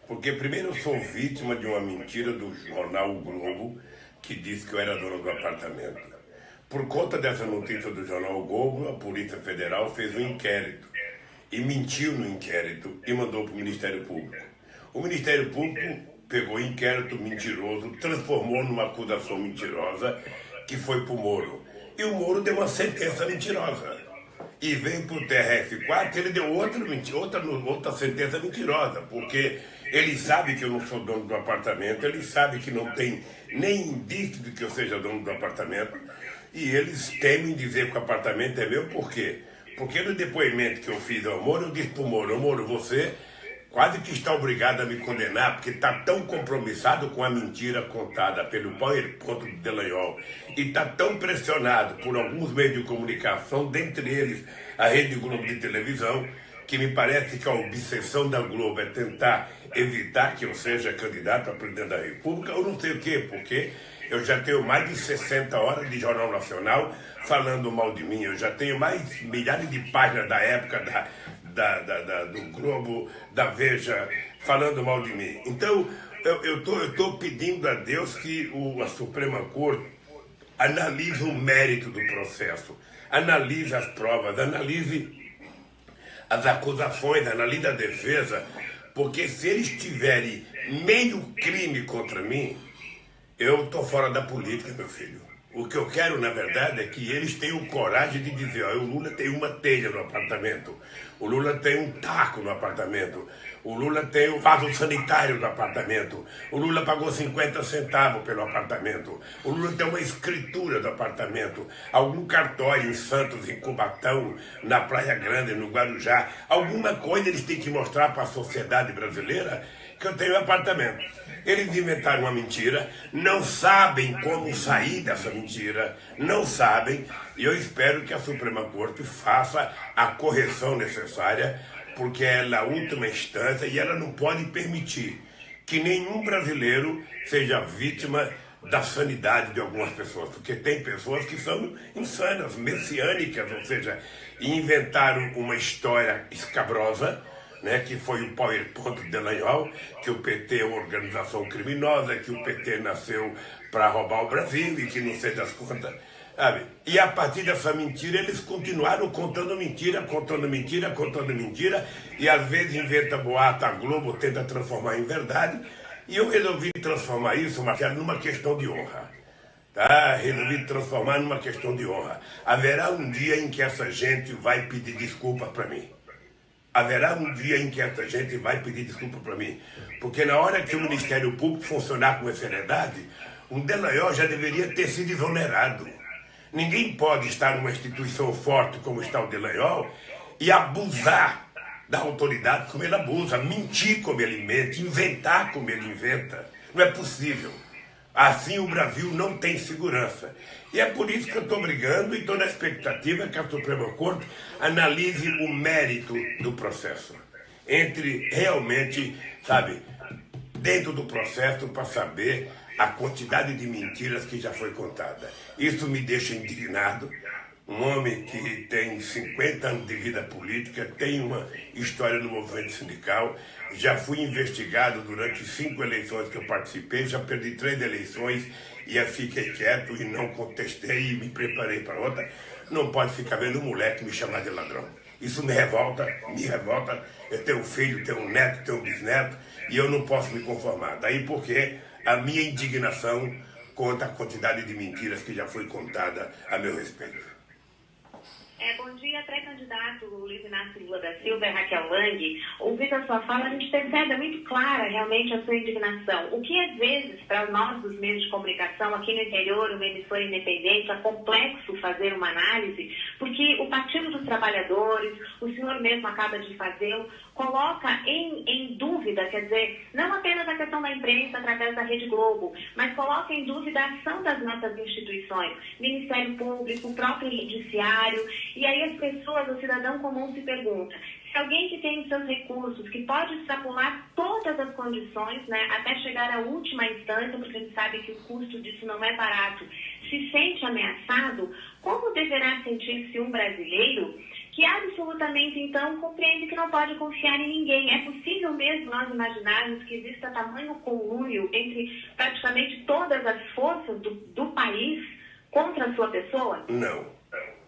Porque, primeiro, eu sou vítima de uma mentira do jornal O Globo, que disse que eu era dono do apartamento. Por conta dessa notícia do jornal O Globo, a Polícia Federal fez um inquérito. E mentiu no inquérito e mandou para o Ministério Público. O Ministério Público pegou o inquérito mentiroso, transformou numa acusação mentirosa, que foi para o Moro. E o Moro deu uma sentença mentirosa. E veio para o TRF4, ele deu outra sentença mentirosa, porque ele sabe que eu não sou dono do apartamento, ele sabe que não tem nem indício de que eu seja dono do apartamento, e eles temem dizer que o apartamento é meu, por quê? Porque no depoimento que eu fiz ao Moro, eu disse para o Moro, Moro, você quase que está obrigado a me condenar, porque está tão compromissado com a mentira contada pelo PowerPoint do Delanhol e está tão pressionado por alguns meios de comunicação, dentre eles a Rede Globo de televisão, que me parece que a obsessão da Globo é tentar evitar que eu seja candidato a presidente da República, ou não sei o quê, porque eu já tenho mais de 60 horas de Jornal Nacional falando mal de mim, eu já tenho mais milhares de páginas da época do Globo, da Veja, falando mal de mim. Então, eu tô pedindo a Deus que a Suprema Corte analise o mérito do processo, analise as provas, analise as acusações, analise a defesa, porque se eles tiverem meio crime contra mim, eu estou fora da política, meu filho. O que eu quero, na verdade, é que eles tenham coragem de dizer, ó, o Lula tem uma telha no apartamento, o Lula tem um taco no apartamento, o Lula tem o vaso sanitário no apartamento, o Lula pagou 50 centavos pelo apartamento, o Lula tem uma escritura do apartamento, algum cartório em Santos, em Cubatão, na Praia Grande, no Guarujá, alguma coisa eles têm que mostrar para a sociedade brasileira que eu tenho apartamento. Eles inventaram uma mentira, não sabem como sair dessa mentira, não sabem, e eu espero que a Suprema Corte faça a correção necessária, porque ela é a última instância e ela não pode permitir que nenhum brasileiro seja vítima da sanidade de algumas pessoas, porque tem pessoas que são insanas, messiânicas, ou seja, inventaram uma história escabrosa, né, que foi o PowerPoint do Delanhol, que o PT é uma organização criminosa, que o PT nasceu para roubar o Brasil e que não sei das contas, sabe? E a partir dessa mentira, eles continuaram contando mentira, e às vezes inventa boato, a Globo tenta transformar em verdade, e eu resolvi transformar isso, Marcelo, numa questão de honra. Tá? Resolvi transformar numa questão de honra. Haverá um dia em que essa gente vai pedir desculpa para mim. Haverá um dia em que essa gente vai pedir desculpa para mim. Porque na hora que o Ministério Público funcionar com seriedade, o Delanhol já deveria ter sido exonerado. Ninguém pode estar numa instituição forte como está o Delanhol e abusar da autoridade como ele abusa, mentir como ele mente, inventar como ele inventa. Não é possível. Assim o Brasil não tem segurança. E é por isso que eu estou brigando e estou na expectativa que a Suprema Corte analise o mérito do processo. Entre realmente, sabe, dentro do processo para saber a quantidade de mentiras que já foi contada. Isso me deixa indignado, um homem que tem 50 anos de vida política, tem uma história no movimento sindical, já fui investigado durante 5 eleições que eu participei, já perdi 3 eleições e eu fiquei quieto e não contestei e me preparei para outra. Não pode ficar vendo um moleque me chamar de ladrão. Isso me revolta, me revolta. Eu tenho um filho, tenho um neto, tenho um bisneto e eu não posso me conformar. Daí porque a minha indignação contra a quantidade de mentiras que já foi contada a meu respeito. Bom dia, pré-candidato Luiz Inácio Lula da Silva e Raquel Lang. Ouvindo a sua fala, a gente percebe muito clara realmente a sua indignação. O que às vezes, para nós dos meios de comunicação, aqui no interior, uma emissora independente, é complexo fazer uma análise, porque o Partido dos Trabalhadores, o senhor mesmo acaba de fazer, coloca em dúvida, quer dizer, não apenas a questão da imprensa através da Rede Globo, mas coloca em dúvida a ação das nossas instituições, Ministério Público, o próprio Judiciário, e aí as pessoas, o cidadão comum se pergunta, se alguém que tem seus recursos, que pode extrapolar todas as condições, né, até chegar à última instância, porque a gente sabe que o custo disso não é barato, se sente ameaçado, como deverá sentir-se um brasileiro que absolutamente, então, compreende que não pode confiar em ninguém? É possível mesmo nós imaginarmos que exista tamanho conluio entre praticamente todas as forças do país contra a sua pessoa?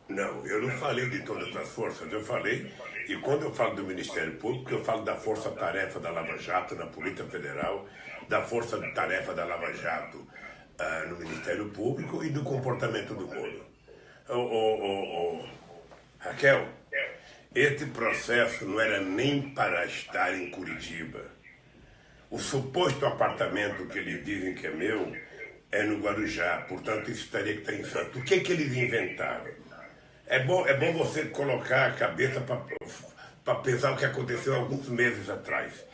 Não, eu não falei de todas as forças, eu falei, e quando eu falo do Ministério Público, eu falo da força-tarefa da Lava Jato na Polícia Federal, da força-tarefa da Lava Jato no Ministério Público e do comportamento do Moro. Raquel, esse processo não era nem para estar em Curitiba. O suposto apartamento que eles dizem que é meu é no Guarujá, portanto isso teria que estar em Santos. O que eles inventaram? É bom você colocar a cabeça para pensar o que aconteceu alguns meses atrás.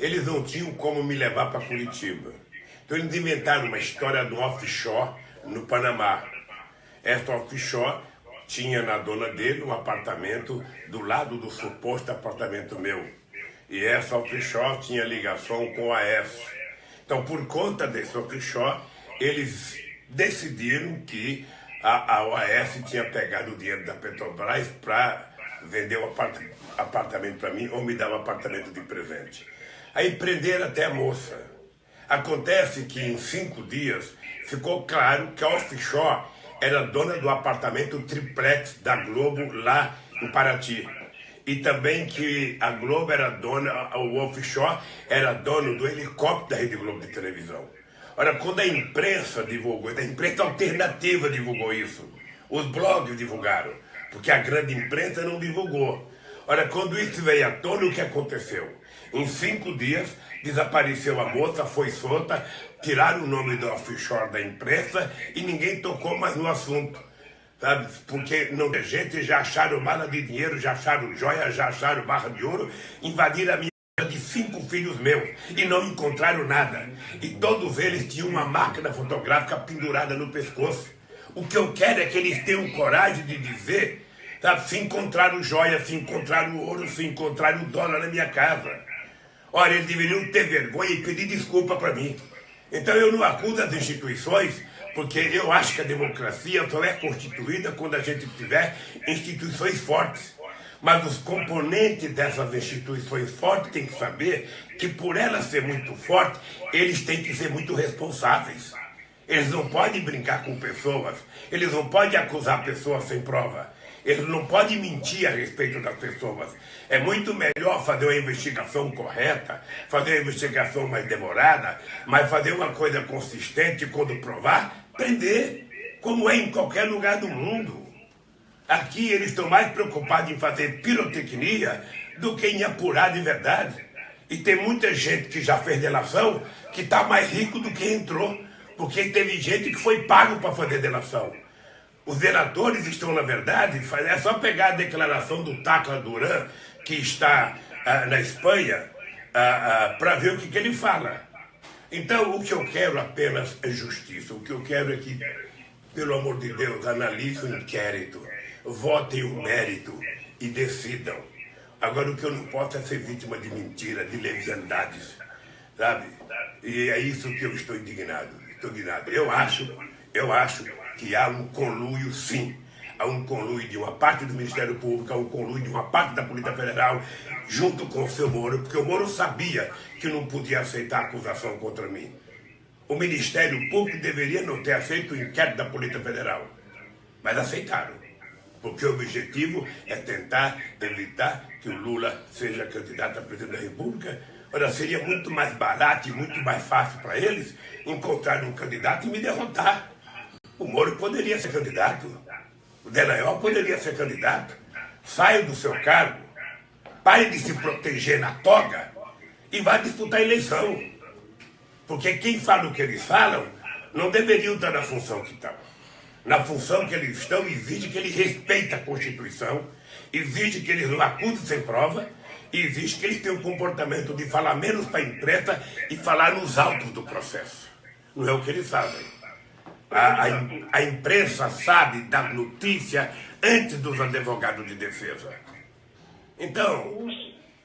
Eles não tinham como me levar para Curitiba. Então eles inventaram uma história do offshore no Panamá. Essa offshore tinha na dona dele um apartamento do lado do suposto apartamento meu. E essa offshore tinha ligação com a AES. Então, por conta desse offshore, eles decidiram que a OAS tinha pegado o dinheiro da Petrobras para vender o apartamento para mim ou me dar um apartamento de presente. Aí prenderam até a moça. Acontece que em 5 dias ficou claro que a offshore era dona do apartamento triplex da Globo lá em Paraty. E também que a Globo era dona, o offshore era dono do helicóptero da Rede Globo de televisão. Ora, quando a imprensa divulgou, a imprensa alternativa divulgou isso, os blogs divulgaram, porque a grande imprensa não divulgou. Ora, quando isso veio à tona, o que aconteceu? Em 5 dias, desapareceu a moça, foi solta, tiraram o nome do offshore da imprensa e ninguém tocou mais no assunto, sabe? Porque não tem gente, já acharam mala de dinheiro, já acharam joia, já acharam barra de ouro, invadiram a minha de 5 filhos meus e não encontraram nada. E todos eles tinham uma máquina fotográfica pendurada no pescoço. O que eu quero é que eles tenham coragem de dizer, sabe, se encontraram joia, se encontraram ouro, se encontraram dólar na minha casa. Olha, eles deveriam ter vergonha e pedir desculpa para mim. Então eu não acuso as instituições, porque eu acho que a democracia só é constituída quando a gente tiver instituições fortes. Mas os componentes dessas instituições fortes têm que saber que por elas ser muito fortes, eles têm que ser muito responsáveis. Eles não podem brincar com pessoas, eles não podem acusar pessoas sem prova, eles não podem mentir a respeito das pessoas. É muito melhor fazer uma investigação correta, fazer uma investigação mais demorada, mas fazer uma coisa consistente quando provar, prender, como é em qualquer lugar do mundo. Aqui eles estão mais preocupados em fazer pirotecnia do que em apurar de verdade. E tem muita gente que já fez delação que está mais rico do que entrou, porque teve gente que foi pago para fazer delação. Os delatores estão, na verdade, é só pegar a declaração do Tacla Duran, que está na Espanha, para ver o que ele fala. Então, o que eu quero apenas é justiça. O que eu quero é que, pelo amor de Deus, analise o inquérito, votem o mérito e decidam. Agora, o que eu não posso é ser vítima de mentira, de leviandades, sabe? E é isso que eu estou indignado. Eu acho que há um conluio, sim. a um conluio de uma parte do Ministério Público, a um conluio de uma parte da Polícia Federal, junto com o seu Moro, porque o Moro sabia que não podia aceitar a acusação contra mim. O Ministério Público deveria não ter aceito o inquérito da Polícia Federal, mas aceitaram, porque o objetivo é tentar evitar que o Lula seja candidato a presidente da República. Ora, seria muito mais barato e muito mais fácil para eles encontrar um candidato e me derrotar. O Moro poderia ser candidato, o Dallagnol poderia ser candidato. Saia do seu cargo, pare de se proteger na toga e vá disputar a eleição. Porque quem fala o que eles falam não deveriam estar na função que estão. Na função que eles estão, exige que eles respeitem a Constituição, exige que eles não acusem sem prova, e exige que eles tenham um comportamento de falar menos para a imprensa e falar nos autos do processo. Não é o que eles fazem. A imprensa sabe da notícia antes dos advogados de defesa. Então,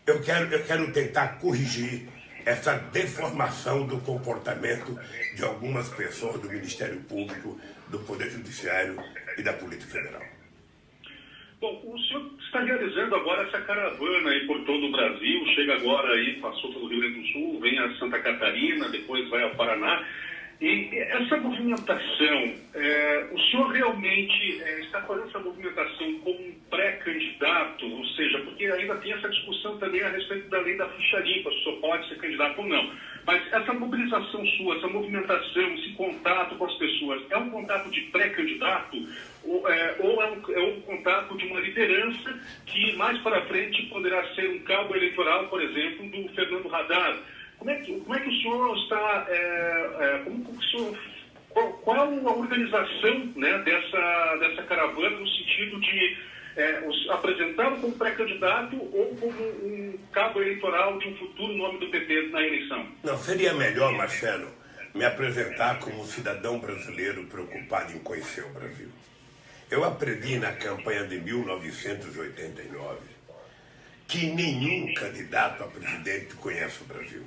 eu quero tentar corrigir essa deformação do comportamento de algumas pessoas do Ministério Público, do Poder Judiciário e da Polícia Federal. Bom, o senhor está realizando agora essa caravana aí por todo o Brasil, chega agora aí, passou pelo Rio Grande do Sul, vem a Santa Catarina, depois vai ao Paraná. E essa movimentação, o senhor realmente está fazendo essa movimentação como um pré-candidato, ou seja, porque ainda tem essa discussão também a respeito da lei da ficha limpa, se o senhor pode ser candidato ou não. Mas essa mobilização sua, essa movimentação, esse contato com as pessoas, é um contato de pré-candidato ou é um contato de uma liderança que mais para frente poderá ser um cabo eleitoral, por exemplo, do Fernando Haddad? Como é que o senhor está, qual a organização, né, dessa caravana no sentido de apresentá-lo como pré-candidato ou como um cabo eleitoral de um futuro nome do PT na eleição? Não, seria melhor, Marcelo, me apresentar como um cidadão brasileiro preocupado em conhecer o Brasil. Eu aprendi na campanha de 1989 que nenhum candidato a presidente conhece o Brasil.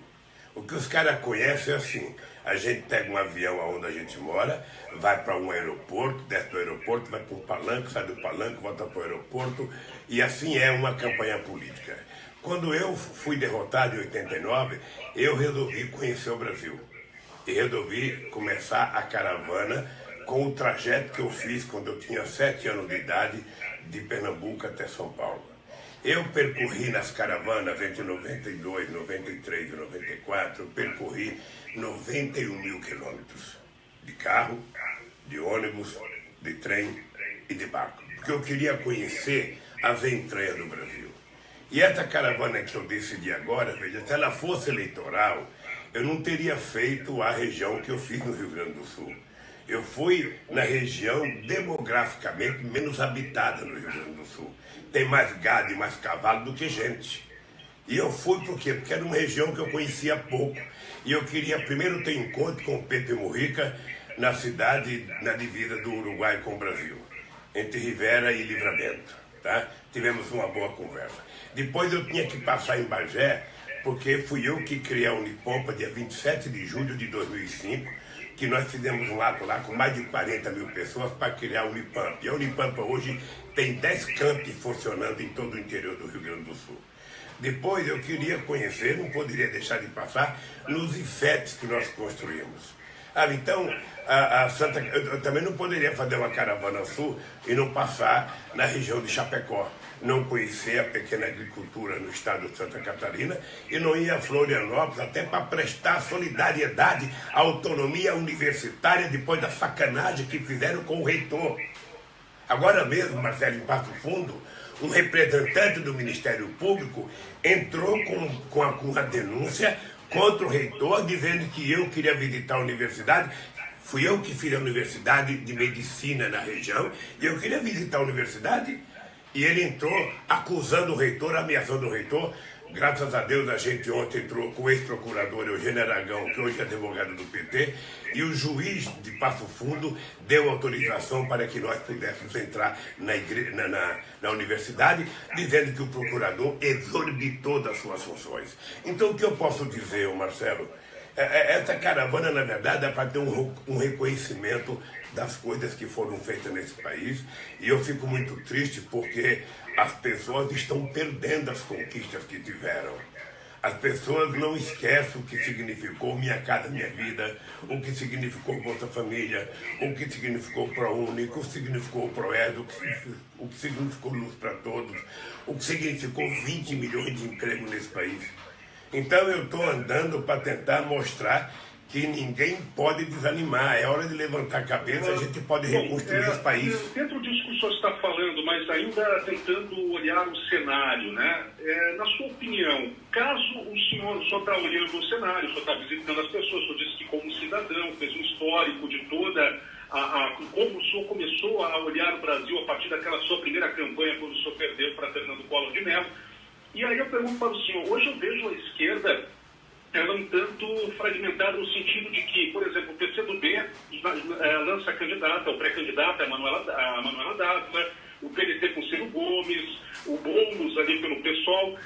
O que os caras conhecem é assim: a gente pega um avião onde a gente mora, vai para um aeroporto, desce do aeroporto, vai para o palanque, sai do palanque, volta para o aeroporto, e assim é uma campanha política. Quando eu fui derrotado em 89, eu resolvi conhecer o Brasil. E resolvi começar a caravana com o trajeto que eu fiz quando eu tinha 7 anos de idade, de Pernambuco até São Paulo. Eu percorri nas caravanas entre 92, 93 e 94, eu percorri 91 mil quilômetros de carro, de ônibus, de trem e de barco, porque eu queria conhecer as entranhas do Brasil. E essa caravana que eu decidi agora, veja, se ela fosse eleitoral, eu não teria feito a região que eu fiz no Rio Grande do Sul. Eu fui na região demograficamente menos habitada no Rio Grande do Sul. Tem mais gado e mais cavalo do que gente. E eu fui por quê? Porque era uma região que eu conhecia pouco. E eu queria primeiro ter encontro com o Pepe Mujica na cidade, na divisa do Uruguai com o Brasil, entre Rivera e Livramento. Tá? Tivemos uma boa conversa. Depois eu tinha que passar em Bagé, porque fui eu que criei a Unipampa dia 27 de julho de 2005, que nós fizemos um ato lá com mais de 40 mil pessoas para criar a Unipampa. E a Unipampa hoje tem 10 campi funcionando em todo o interior do Rio Grande do Sul. Depois eu queria conhecer, não poderia deixar de passar, nos IFETs que nós construímos. Então, eu também não poderia fazer uma caravana sul e não passar na região de Chapecó, não conhecer a pequena agricultura no estado de Santa Catarina e não ir a Florianópolis até para prestar solidariedade à autonomia universitária depois da sacanagem que fizeram com o reitor. Agora mesmo, Marcelo, em Passo Fundo, um representante do Ministério Público entrou com a denúncia contra o reitor, dizendo que eu queria visitar a universidade. Fui eu que fiz a Universidade de Medicina na região, e eu queria visitar a universidade, e ele entrou acusando o reitor, ameaçando o reitor. Graças a Deus, a gente ontem entrou com o ex-procurador Eugênio Aragão, que hoje é advogado do PT, e o juiz de Passo Fundo deu autorização para que nós pudéssemos entrar na universidade, dizendo que o procurador exorbitou das suas funções. Então, o que eu posso dizer, Marcelo? Essa caravana, na verdade, é para ter um reconhecimento das coisas que foram feitas nesse país. E eu fico muito triste porque as pessoas estão perdendo as conquistas que tiveram. As pessoas não esquecem o que significou Minha Casa Minha Vida, o que significou Bolsa Família, o que significou ProUni, o que significou ProEd, o que significou Luz para Todos, o que significou 20 milhões de empregos nesse país. Então eu estou andando para tentar mostrar que ninguém pode desanimar. É hora de levantar a cabeça, a gente pode reconstruir esse país. Dentro disso que o senhor está falando, mas ainda tentando olhar o cenário, né? Na sua opinião, caso o senhor está olhando o cenário, o senhor está visitando as pessoas, o senhor disse que como cidadão fez um histórico de toda como o senhor começou a olhar o Brasil a partir daquela sua primeira campanha, quando o senhor perdeu para Fernando Collor de Mello. E aí eu pergunto para o senhor, hoje eu vejo a esquerda ela um tanto fragmentada no sentido de que, por exemplo, o PCdoB lança candidata, ou pré-candidata, a Manuela Dávila, o PDT com Ciro Gomes, o Boulos ali pelo PSOL.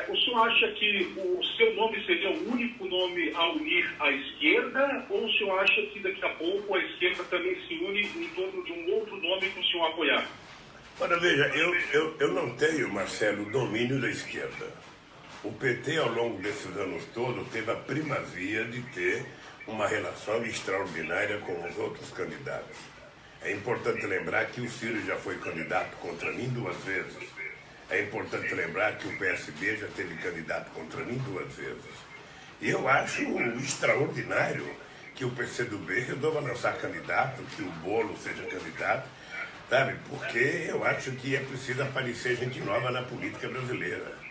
O senhor acha que o seu nome seria o único nome a unir a esquerda, ou o senhor acha que daqui a pouco a esquerda também se une em torno de um outro nome que o senhor apoiar? Ora, veja, eu não tenho, Marcelo, domínio da esquerda. O PT, ao longo desses anos todos, teve a primazia de ter uma relação extraordinária com os outros candidatos. É importante lembrar que o Ciro já foi candidato contra mim 2 vezes. É importante lembrar que o PSB já teve candidato contra mim 2 vezes. E eu acho extraordinário que o PCdoB resolva lançar candidato, que o Bolo seja candidato, sabe? Porque eu acho que é preciso aparecer gente nova na política brasileira.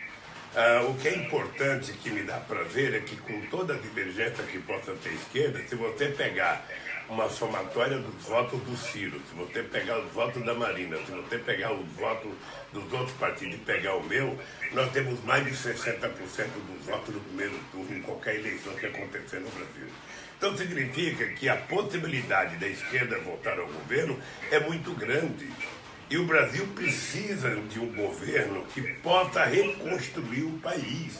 O que é importante, que me dá prazer, é que com toda a divergência que possa ter esquerda, se você pegar uma somatória dos votos do Ciro, se você pegar os votos da Marina, se você pegar os votos dos outros partidos e pegar o meu, nós temos mais de 60% dos votos no primeiro turno em qualquer eleição que acontecer no Brasil. Então significa que a possibilidade da esquerda voltar ao governo é muito grande. E o Brasil precisa de um governo que possa reconstruir o país.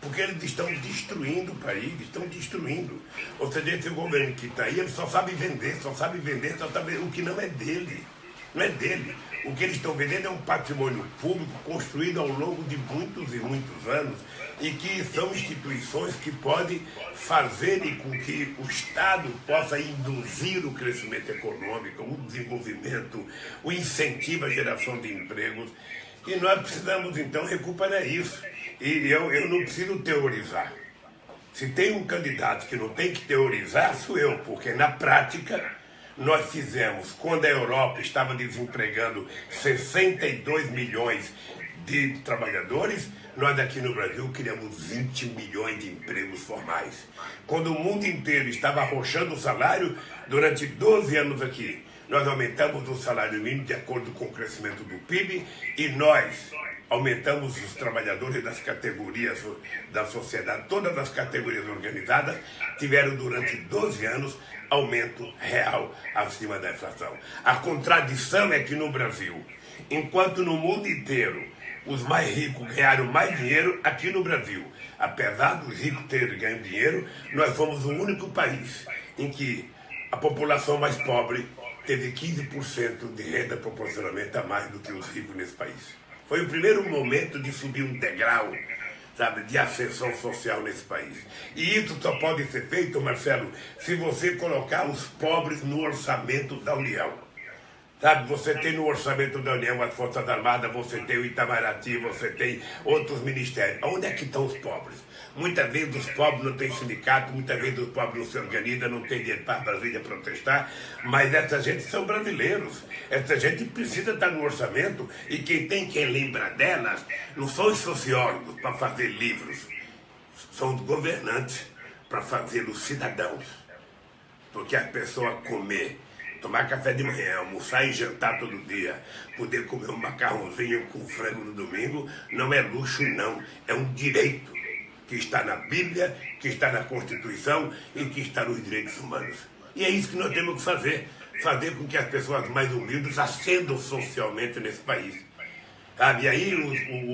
Porque eles estão destruindo o país, estão destruindo. Ou seja, esse governo que está aí, ele só sabe vender, só sabe o que não é dele. Não é dele. O que eles estão vendendo é um patrimônio público construído ao longo de muitos e muitos anos e que são instituições que podem fazer com que o Estado possa induzir o crescimento econômico, o desenvolvimento, o incentivo à geração de empregos. E nós precisamos, então, recuperar isso. E eu não preciso teorizar. Se tem um candidato que não tem que teorizar, sou eu, porque na prática nós fizemos, quando a Europa estava desempregando 62 milhões de trabalhadores, nós aqui no Brasil criamos 20 milhões de empregos formais. Quando o mundo inteiro estava arrochando o salário, durante 12 anos aqui, nós aumentamos o salário mínimo de acordo com o crescimento do PIB e nós aumentamos os trabalhadores das categorias da sociedade, todas as categorias organizadas tiveram durante 12 anos aumento real acima da inflação. A contradição é que no Brasil, enquanto no mundo inteiro os mais ricos ganharam mais dinheiro, aqui no Brasil, apesar dos ricos terem ganho dinheiro, nós fomos o único país em que a população mais pobre teve 15% de renda proporcionalmente a mais do que os ricos nesse país. Foi o primeiro momento de subir um degrau, sabe, de ascensão social nesse país. E isso só pode ser feito, Marcelo, se você colocar os pobres no orçamento da União. Sabe, você tem no orçamento da União as Forças Armadas, você tem o Itamaraty, você tem outros ministérios. Onde é que estão os pobres? Muitas vezes os pobres não têm sindicato, muitas vezes os pobres não se organizam, não tem dinheiro para Brasília protestar, mas essa gente são brasileiros. Essa gente precisa estar no orçamento e quem lembra delas não são os sociólogos para fazer livros, são os governantes para fazer os cidadãos. Porque a pessoa comer, tomar café de manhã, almoçar e jantar todo dia, poder comer um macarrãozinho com frango no domingo, não é luxo não, é um direito que está na Bíblia, que está na Constituição e que está nos direitos humanos. E é isso que nós temos que fazer com que as pessoas mais humildes ascendam socialmente nesse país. Sabe? E aí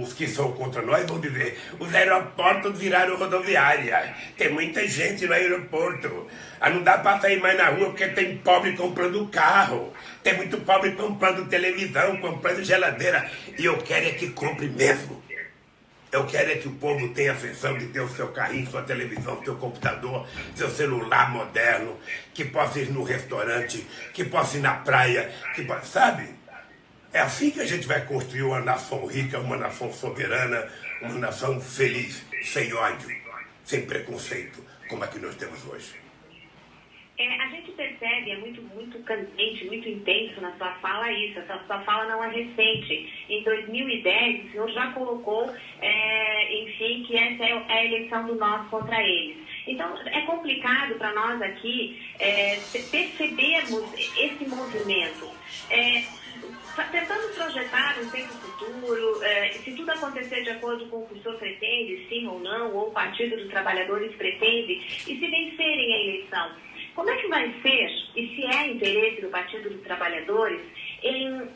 os que são contra nós vão dizer, os aeroportos viraram rodoviária, tem muita gente no aeroporto, não dá para sair mais na rua porque tem pobre comprando carro, tem muito pobre comprando televisão, comprando geladeira, e eu quero é que compre mesmo. Eu quero é que o povo tenha a sensação de ter o seu carrinho, sua televisão, seu computador, seu celular moderno, que possa ir no restaurante, que possa ir na praia, que possa, sabe? É assim que a gente vai construir uma nação rica, uma nação soberana, uma nação feliz, sem ódio, sem preconceito, como a que nós temos hoje. A gente percebe, é muito candente, muito intenso na sua fala isso, essa sua fala não é recente. Em 2010, o senhor já colocou, enfim, que essa é a eleição do nós contra eles. Então, é complicado para nós aqui percebermos esse movimento. Tentando projetar um tempo futuro, se tudo acontecer de acordo com o que o senhor pretende, sim ou não, ou o Partido dos Trabalhadores pretende, e se vencerem a eleição, como é que vai ser, e se é interesse do Partido dos Trabalhadores, em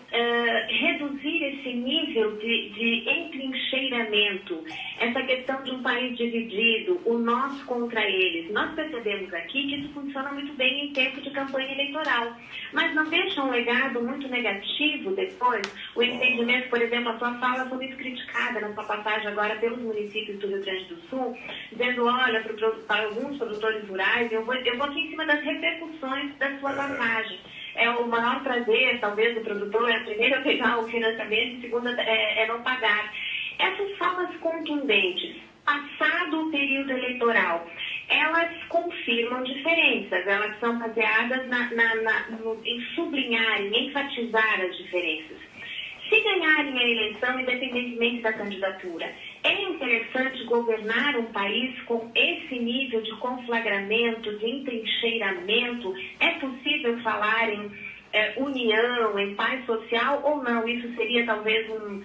reduzir esse nível de entrincheiramento, essa questão de um país dividido, o nós contra eles? Nós percebemos aqui que isso funciona muito bem em tempo de campanha eleitoral, mas não deixa um legado muito negativo depois? O entendimento, por exemplo, a sua fala foi muito criticada na sua passagem agora pelos municípios do Rio Grande do Sul, dizendo, olha, para alguns produtores rurais, eu vou aqui em cima das repercussões da sua passagem. É o maior prazer, talvez, do produtor, primeiro, pegar o financiamento, e segundo, é não pagar. Essas falas contundentes, passado o período eleitoral, elas confirmam diferenças, elas são baseadas em sublinhar, em enfatizar as diferenças. Se ganharem a eleição, independentemente da candidatura, é interessante governar um país com esse nível de conflagramento, de entrincheiramento? É possível falar em união, em paz social ou não? Isso seria talvez um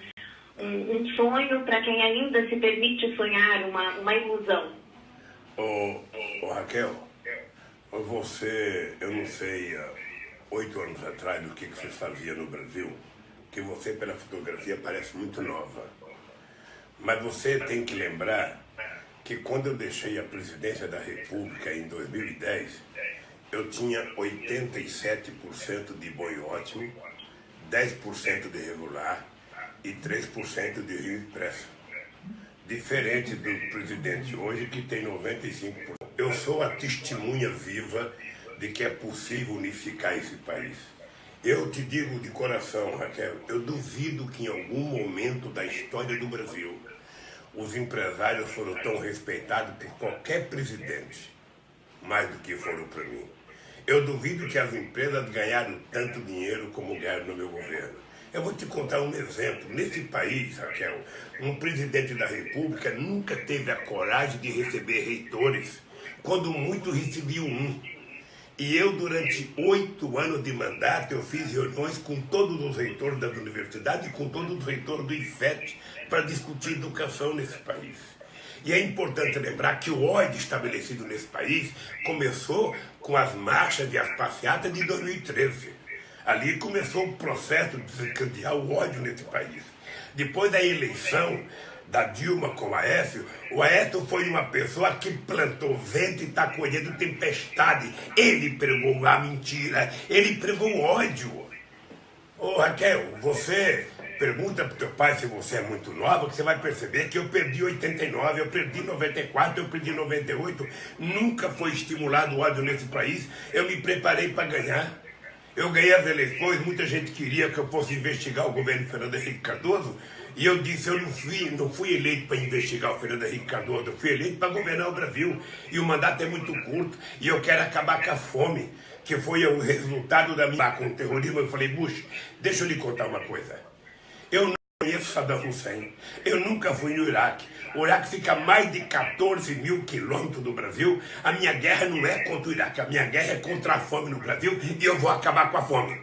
sonho para quem ainda se permite sonhar, uma ilusão. Raquel, você, eu não sei, 8 anos atrás, do que você fazia no Brasil, que você, pela fotografia, parece muito nova. Mas você tem que lembrar que quando eu deixei a presidência da República em 2010, eu tinha 87% de bom e ótimo, 10% de regular e 3% de Rio Expresso. Diferente do presidente hoje, que tem 95%. Eu sou a testemunha viva de que é possível unificar esse país. Eu te digo de coração, Raquel, eu duvido que em algum momento da história do Brasil os empresários foram tão respeitados por qualquer presidente, mais do que foram para mim. Eu duvido que as empresas ganharam tanto dinheiro como ganharam no meu governo. Eu vou te contar um exemplo. Nesse país, Raquel, um presidente da República nunca teve a coragem de receber reitores, quando muito recebiam um. E eu, durante 8 anos de mandato, eu fiz reuniões com todos os reitores das universidades e com todos os reitores do IFET para discutir educação nesse país. E é importante lembrar que o ódio estabelecido nesse país começou com as marchas e as passeatas de 2013. Ali começou o processo de desencadear o ódio nesse país. Depois da eleição da Dilma com o Aécio foi uma pessoa que plantou vento e está colhendo tempestade. Ele pregou a mentira, ele pregou o ódio. Raquel, você pergunta para o teu pai se você é muito nova, que você vai perceber que eu perdi 89, eu perdi 94, eu perdi 98. Nunca foi estimulado o ódio nesse país. Eu me preparei para ganhar. Eu ganhei as eleições, muita gente queria que eu fosse investigar o governo Fernando Henrique Cardoso, e eu disse, eu não fui eleito para investigar o Fernando Henrique Cardoso, eu fui eleito para governar o Brasil, e o mandato é muito curto, e eu quero acabar com a fome, que foi o resultado da minha com o terrorismo. Eu falei, Bush, deixa eu lhe contar uma coisa, eu não conheço Saddam Hussein, eu nunca fui no Iraque. O Iraque fica a mais de 14 mil quilômetros do Brasil. A minha guerra não é contra o Iraque, a minha guerra é contra a fome no Brasil, e eu vou acabar com a fome.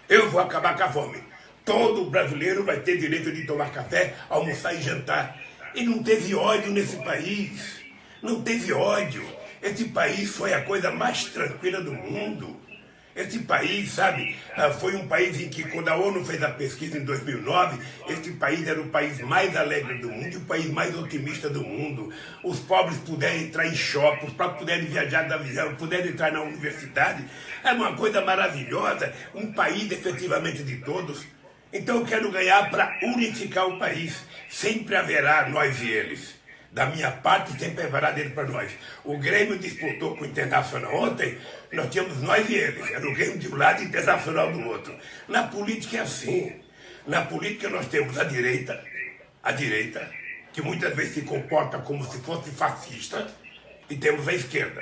Eu vou acabar com a fome. Todo brasileiro vai ter direito de tomar café, almoçar e jantar. E não teve ódio nesse país. Não teve ódio. Esse país foi a coisa mais tranquila do mundo. Esse país, sabe, foi um país em que, quando a ONU fez a pesquisa em 2009, esse país era o país mais alegre do mundo e o país mais otimista do mundo. Os pobres puderam entrar em shopping, os pobres puderam viajar de avião, puderam entrar na universidade. Era uma coisa maravilhosa, um país efetivamente de todos. Então eu quero ganhar para unificar o país. Sempre haverá nós e eles. Da minha parte, sempre haverá dele para nós. O Grêmio disputou com o Internacional ontem, nós tínhamos nós e eles. Era o Grêmio de um lado e o Internacional do outro. Na política é assim. Na política nós temos a direita, que muitas vezes se comporta como se fosse fascista, e temos a esquerda.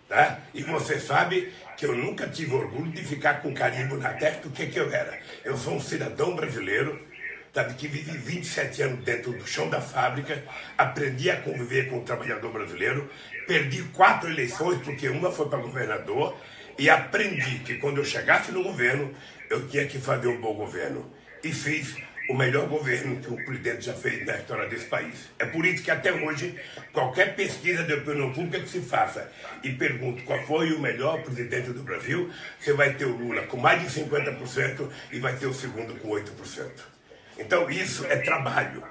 Tá? E você sabe que eu nunca tive orgulho de ficar com carimbo na testa do que eu era. Eu sou um cidadão brasileiro, sabe, que vivi 27 anos dentro do chão da fábrica, aprendi a conviver com o trabalhador brasileiro, perdi 4 eleições, porque uma foi para governador, e aprendi que quando eu chegasse no governo, eu tinha que fazer um bom governo. E fiz o melhor governo que o presidente já fez na história desse país. É por isso que até hoje, qualquer pesquisa de opinião pública que se faça e pergunte qual foi o melhor presidente do Brasil, você vai ter o Lula com mais de 50% e vai ter o segundo com 8%. Então isso é trabalho.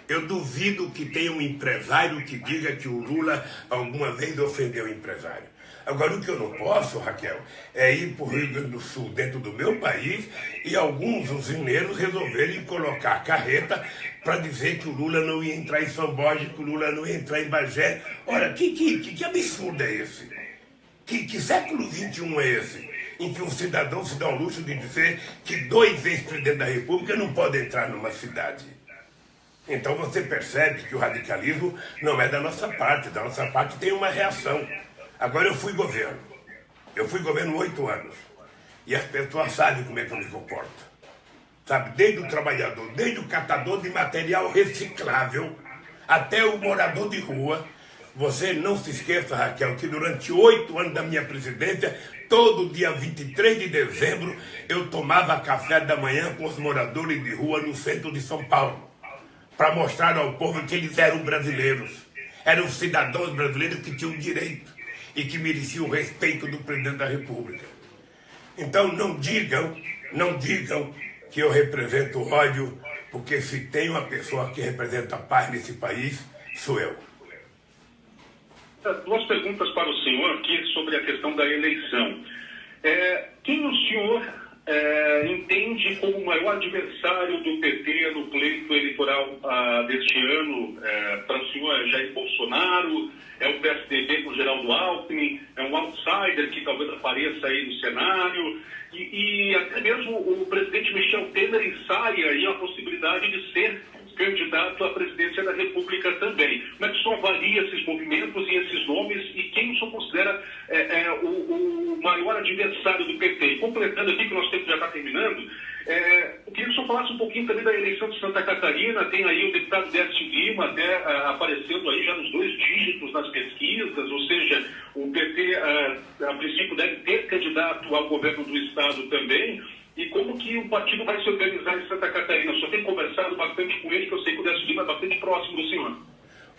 Eu duvido que tenha um empresário que diga que o Lula alguma vez ofendeu o empresário. Agora, o que eu não posso, Raquel, é ir para o Rio Grande do Sul, dentro do meu país, e alguns usineiros resolverem colocar carreta para dizer que o Lula não ia entrar em São Borja, que o Lula não ia entrar em Bagé. Ora, que absurdo é esse? Que século XXI é esse? Em que um cidadão se dá o luxo de dizer que 2 ex-presidentes da República não podem entrar numa cidade. Então você percebe que o radicalismo não é da nossa parte tem uma reação. Agora eu fui governo 8 anos, e as pessoas sabem como é que eu me comporto. Sabe, desde o trabalhador, desde o catador de material reciclável, até o morador de rua. Você não se esqueça, Raquel, que durante 8 anos da minha presidência, todo dia 23 de dezembro, eu tomava café da manhã com os moradores de rua no centro de São Paulo, para mostrar ao povo que eles eram brasileiros, eram cidadãos brasileiros que tinham direito e que mereciam o respeito do presidente da República. Então não digam que eu represento ódio, porque se tem uma pessoa que representa a paz nesse país, sou eu. 2 perguntas para o senhor aqui sobre a questão da eleição. Quem o senhor entende como o maior adversário do PT no pleito eleitoral deste ano? Para o senhor é Jair Bolsonaro? É o PSDB com Geraldo Alckmin? É um outsider que talvez apareça aí no cenário? E até mesmo o presidente Michel Temer ensaia aí a possibilidade de ser candidato à presidência da República também. Como é que o senhor avalia esses movimentos e esses nomes e quem o senhor considera o maior adversário do PT? E completando aqui, que o nosso tempo já está terminando, eu queria que o senhor falasse um pouquinho também da eleição de Santa Catarina. Tem aí o deputado Décio Lima até aparecendo aí já nos 2 dígitos nas pesquisas, ou seja, o PT a princípio deve ter candidato ao governo do estado também. E como que o partido vai se organizar em Santa Catarina? O senhor tem conversado bastante com ele, que eu sei que o Décio Lima é bastante próximo do senhor.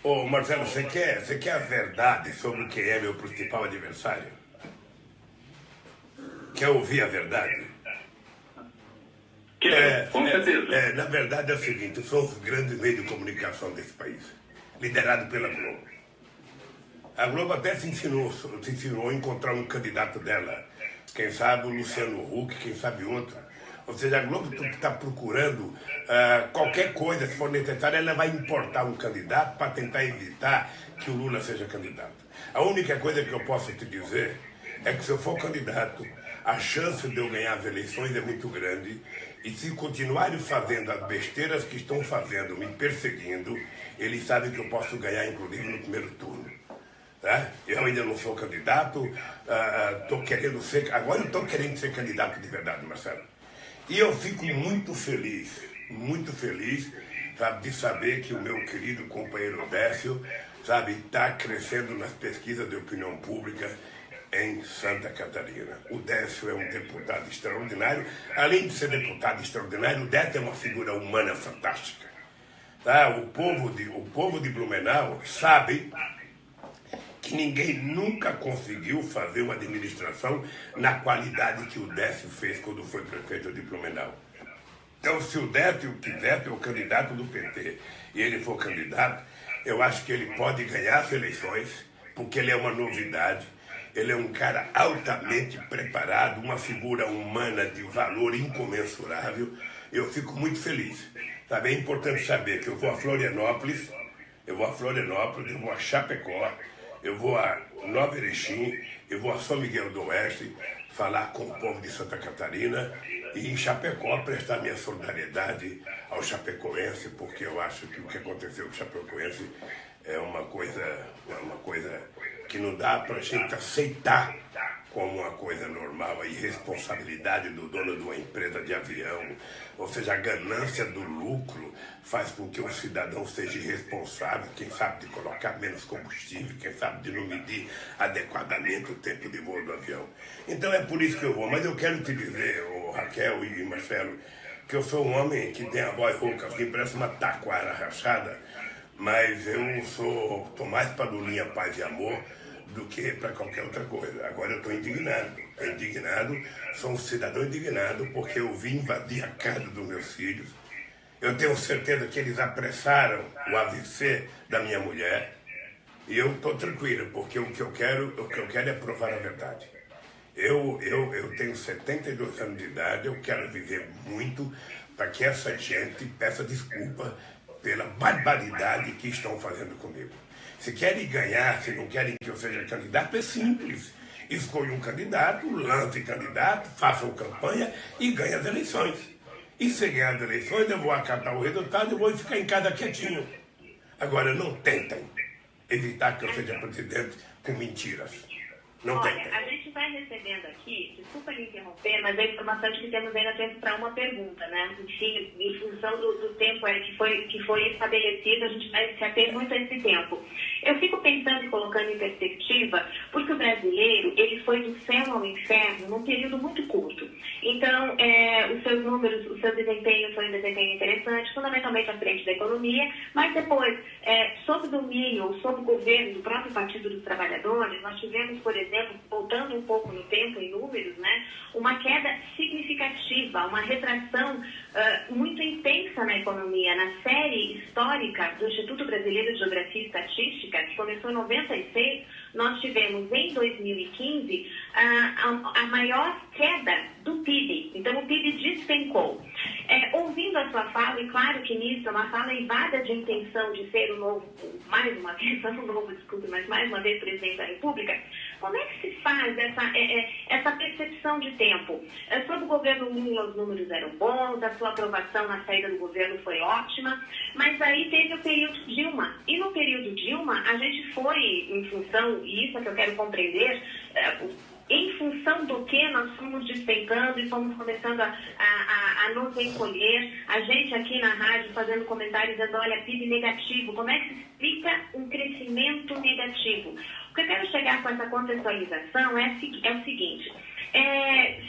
Ô Marcelo, você quer a verdade sobre quem é meu principal adversário? Quer ouvir a verdade? Com certeza. Na verdade é o seguinte, são os grandes meios de comunicação desse país, liderado pela Globo. A Globo até se ensinou a encontrar um candidato dela, quem sabe o Luciano Huck, quem sabe outro. Ou seja, a Globo está procurando qualquer coisa, se for necessário, ela vai importar um candidato para tentar evitar que o Lula seja candidato. A única coisa que eu posso te dizer é que se eu for candidato, a chance de eu ganhar as eleições é muito grande, e se continuarem fazendo as besteiras que estão fazendo, me perseguindo, eles sabem que eu posso ganhar, inclusive, no primeiro turno. Tá? Eu ainda não sou candidato, agora eu estou querendo ser candidato de verdade, Marcelo. E eu fico muito feliz, sabe, de saber que o meu querido companheiro Décio, sabe, está crescendo nas pesquisas de opinião pública em Santa Catarina. O Décio é um deputado extraordinário. Além de ser deputado extraordinário, o Décio é uma figura humana fantástica. Tá? O povo de Blumenau sabe que que ninguém nunca conseguiu fazer uma administração na qualidade que o Décio fez quando foi prefeito de Blumenau. Então, se o Décio quiser ser o candidato do PT e ele for candidato, eu acho que ele pode ganhar as eleições, porque ele é uma novidade, ele é um cara altamente preparado, uma figura humana de valor incomensurável. Eu fico muito feliz. Sabe, é importante saber que eu vou a Florianópolis, eu vou a Chapecó, eu vou a Nova Erechim, eu vou a São Miguel do Oeste, falar com o povo de Santa Catarina e em Chapecó prestar minha solidariedade ao chapecoense, porque eu acho que o que aconteceu com o chapecoense é uma coisa que não dá para a gente aceitar como uma coisa normal, a irresponsabilidade do dono de uma empresa de avião, ou seja, a ganância do lucro faz com que um cidadão seja irresponsável, quem sabe de colocar menos combustível, quem sabe de não medir adequadamente o tempo de voo do avião. Então é por isso que eu vou, mas eu quero te dizer, Raquel e Marcelo, que eu sou um homem que tem a voz rouca, que parece uma taquara rachada, mas eu estou mais para Lulinha, Paz e Amor do que para qualquer outra coisa. Agora eu estou indignado, sou um cidadão indignado porque eu vim invadir a casa dos meus filhos. Eu tenho certeza que eles apressaram o AVC da minha mulher e eu estou tranquilo, porque o que eu quero é provar a verdade. Eu tenho 72 anos de idade, eu quero viver muito para que essa gente peça desculpa pela barbaridade que estão fazendo comigo. Se querem ganhar, se não querem que eu seja candidato, é simples. Escolha um candidato, lance candidato, façam campanha e ganhe as eleições. E se ganhar as eleições, eu vou acatar o resultado e vou ficar em casa quietinho. Agora, não tentem evitar que eu seja presidente com mentiras. Não tentem. Olha, a gente vai recebendo aqui, desculpa me interromper, mas a informação de que temos ainda tempo para uma pergunta, né? Enfim, em função do tempo que foi estabelecido, a gente vai se ater muito a esse tempo. Eu fico pensando e colocando em perspectiva, porque o brasileiro, ele foi do céu ao inferno num período muito curto. Então, os seus números, o seu desempenho foi um desempenho interessante, fundamentalmente à frente da economia, mas depois, sob domínio, sob o governo do próprio Partido dos Trabalhadores, nós tivemos, por exemplo, voltando um pouco no tempo, em números, né, uma queda significativa, uma retração muito intensa na economia. Na série histórica do Instituto Brasileiro de Geografia e Estatística, que começou em 96, nós tivemos em 2015 a maior queda do PIB. Então, o PIB despencou. Ouvindo a sua fala, e claro que nisso é uma fala invada de intenção de ser o novo, mais uma vez presidente da República, como é que se faz essa percepção de tempo? Sob o governo Lula, os números eram bons, a sua aprovação na saída do governo foi ótima, mas aí teve o período Dilma. E no período Dilma, a gente foi, em função, e isso é que eu quero compreender, em função do que nós fomos despencando e fomos começando a nos encolher, a gente aqui na rádio fazendo comentários dizendo, olha, PIB negativo, como é que se explica um crescimento negativo? O que eu quero chegar com essa contextualização é o seguinte,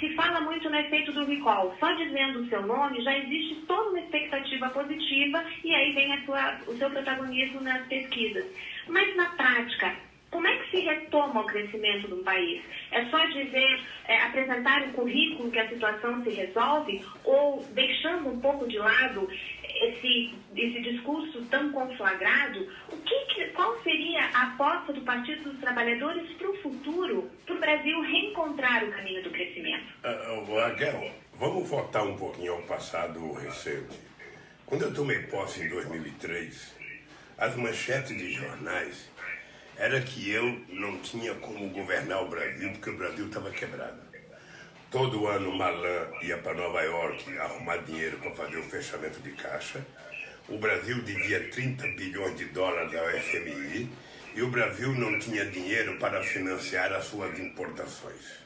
se fala muito no efeito do recall, só dizendo o seu nome já existe toda uma expectativa positiva e aí vem o seu protagonismo nas pesquisas. Mas na prática, como é que se retoma o crescimento de um país? É só dizer, apresentar um currículo que a situação se resolve ou deixando um pouco de lado esse discurso tão conflagrado? Qual seria a aposta do Partido dos Trabalhadores para o futuro, para o Brasil reencontrar o caminho do crescimento? Raquel, vamos voltar um pouquinho ao passado recente. Quando eu tomei posse em 2003, as manchetes de jornais era que eu não tinha como governar o Brasil, porque o Brasil estava quebrado. Todo ano o Malan ia para Nova York arrumar dinheiro para fazer o fechamento de caixa. O Brasil devia 30 bilhões de dólares ao FMI e o Brasil não tinha dinheiro para financiar as suas importações.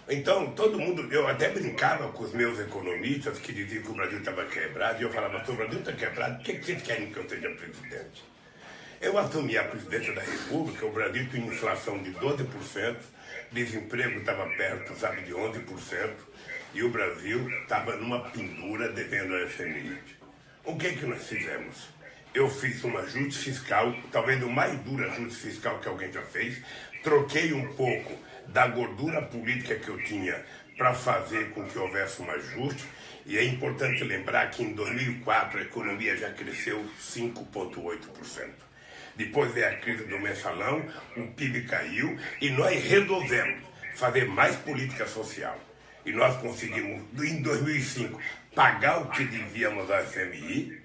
Então, todo mundo, eu até brincava com os meus economistas que diziam que o Brasil estava quebrado, e eu falava, se o Brasil está quebrado, por que vocês querem que eu seja presidente? Eu assumi a presidência da República, o Brasil tinha inflação de 12%, desemprego estava perto, sabe, de 11%, e o Brasil estava numa pendura devendo ao FMI. O que nós fizemos? eu fiz um ajuste fiscal, talvez o mais duro ajuste fiscal que alguém já fez. Troquei um pouco da gordura política que eu tinha para fazer com que houvesse um ajuste. E é importante lembrar que em 2004 a economia já cresceu 5,8%. Depois veio a crise do mensalão, o PIB caiu e nós resolvemos fazer mais política social. E nós conseguimos, em 2005, pagar o que devíamos à FMI.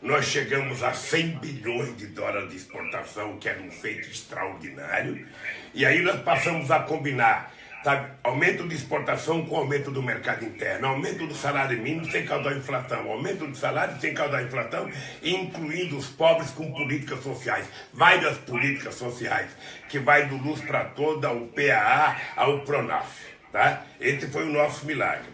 Nós chegamos a 100 bilhões de dólares de exportação, que era um feito extraordinário. E aí nós passamos a combinar, sabe, aumento de exportação com aumento do mercado interno, aumento do salário mínimo sem causar inflação, aumento do salário sem causar inflação, incluindo os pobres com políticas sociais. Várias políticas sociais, que vai do Luz para Toda, ao PAA, ao Pronaf. Tá? Esse foi o nosso milagre.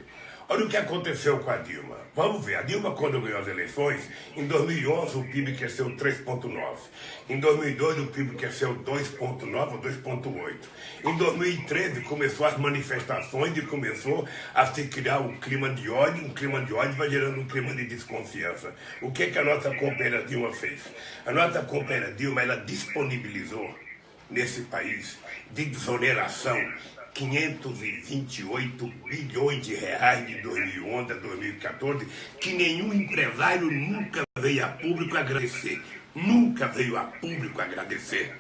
Olha o que aconteceu com a Dilma. Vamos ver, a Dilma, quando ganhou as eleições, em 2011 o PIB cresceu 3,9%. Em 2002 o PIB cresceu 2,9% ou 2,8%. Em 2013 começou as manifestações e começou a se criar um clima de ódio vai gerando um clima de desconfiança. O que a nossa companheira Dilma fez? A nossa companheira Dilma, ela disponibilizou nesse país de desoneração 528 bilhões de reais de 2011 a 2014, que nenhum empresário nunca veio a público agradecer. Nunca veio a público agradecer.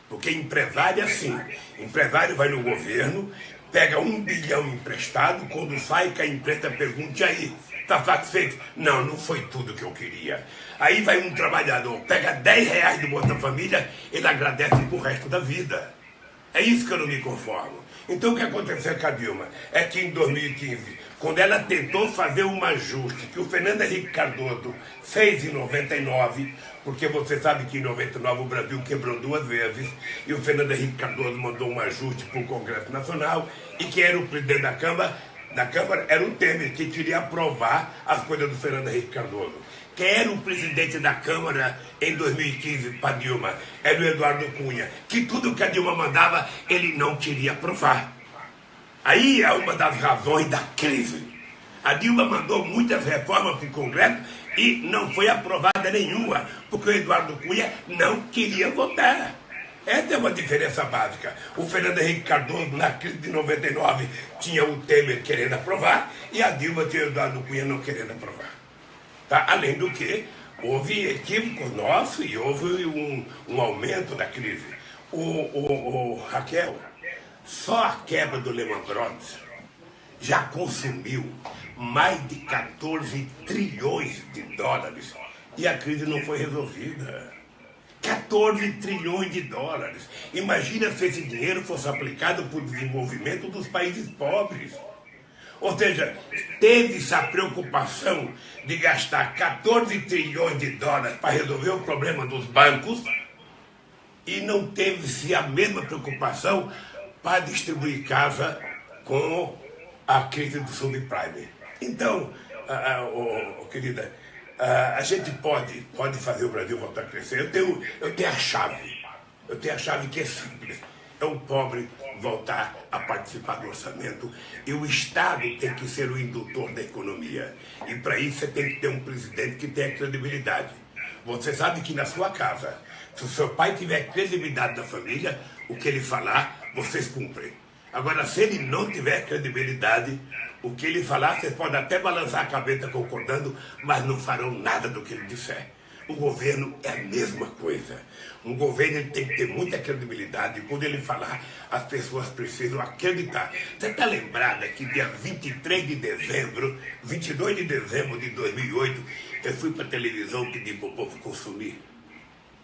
Porque empresário é assim. Empresário vai no governo, pega 1 bilhão emprestado, quando sai que a empresa pergunta, e aí, está satisfeito? Não, não foi tudo que eu queria. Aí vai um trabalhador, pega 10 reais do Bolsa Família, ele agradece pro resto da vida. É isso que eu não me conformo. Então o que aconteceu com a Dilma é que em 2015, quando ela tentou fazer um ajuste que o Fernando Henrique Cardoso fez em 99, porque você sabe que em 99 o Brasil quebrou 2 vezes, e o Fernando Henrique Cardoso mandou um ajuste para o Congresso Nacional, e quem era o presidente da Câmara era o Temer, que queria aprovar as coisas do Fernando Henrique Cardoso. Quem era o presidente da Câmara em 2015 para Dilma? Era o Eduardo Cunha, que tudo que a Dilma mandava, ele não queria aprovar. Aí é uma das razões da crise. A Dilma mandou muitas reformas para o Congresso e não foi aprovada nenhuma, porque o Eduardo Cunha não queria votar. Essa é uma diferença básica. O Fernando Henrique Cardoso, na crise de 99, tinha o Temer querendo aprovar e a Dilma tinha o Eduardo Cunha não querendo aprovar. Tá? Além do que, houve equívocos nossos e houve um aumento da crise. Raquel, só a quebra do Lehman Brothers já consumiu mais de 14 trilhões de dólares e a crise não foi resolvida. 14 trilhões de dólares. Imagina se esse dinheiro fosse aplicado para o desenvolvimento dos países pobres. Ou seja, teve-se a preocupação de gastar 14 trilhões de dólares para resolver o problema dos bancos e não teve-se a mesma preocupação para distribuir casa com a crise do subprime. Então, querida, a gente pode fazer o Brasil voltar a crescer. Eu tenho a chave. Eu tenho a chave que é simples. É o pobre voltar a participar do orçamento e o Estado tem que ser o indutor da economia. E para isso você tem que ter um presidente que tenha credibilidade. Você sabe que na sua casa, se o seu pai tiver credibilidade da família, o que ele falar, vocês cumprem. Agora, se ele não tiver credibilidade, o que ele falar, vocês podem até balançar a cabeça concordando, mas não farão nada do que ele disser. O governo é a mesma coisa. Um governo ele tem que ter muita credibilidade. Quando ele falar, as pessoas precisam acreditar. Você está lembrada que dia 22 de dezembro de 2008, eu fui para a televisão pedir para o povo consumir?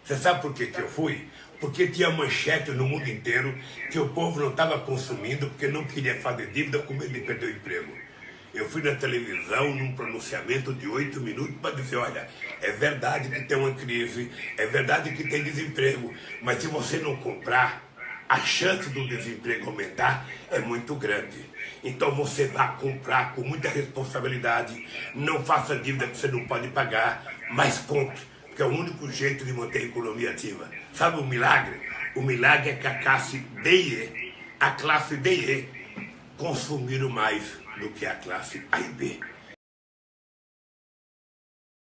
Você sabe por que eu fui? Porque tinha manchete no mundo inteiro que o povo não estava consumindo porque não queria fazer dívida com medo de perder o emprego. Eu fui na televisão num pronunciamento de 8 minutos para dizer, olha, é verdade que tem uma crise, é verdade que tem desemprego, mas se você não comprar, a chance do desemprego aumentar é muito grande. Então você vai comprar com muita responsabilidade, não faça dívida que você não pode pagar, mas compre, porque é o único jeito de manter a economia ativa. Sabe o milagre? O milagre é que a classe D e E consumiram mais do que a classe A e B.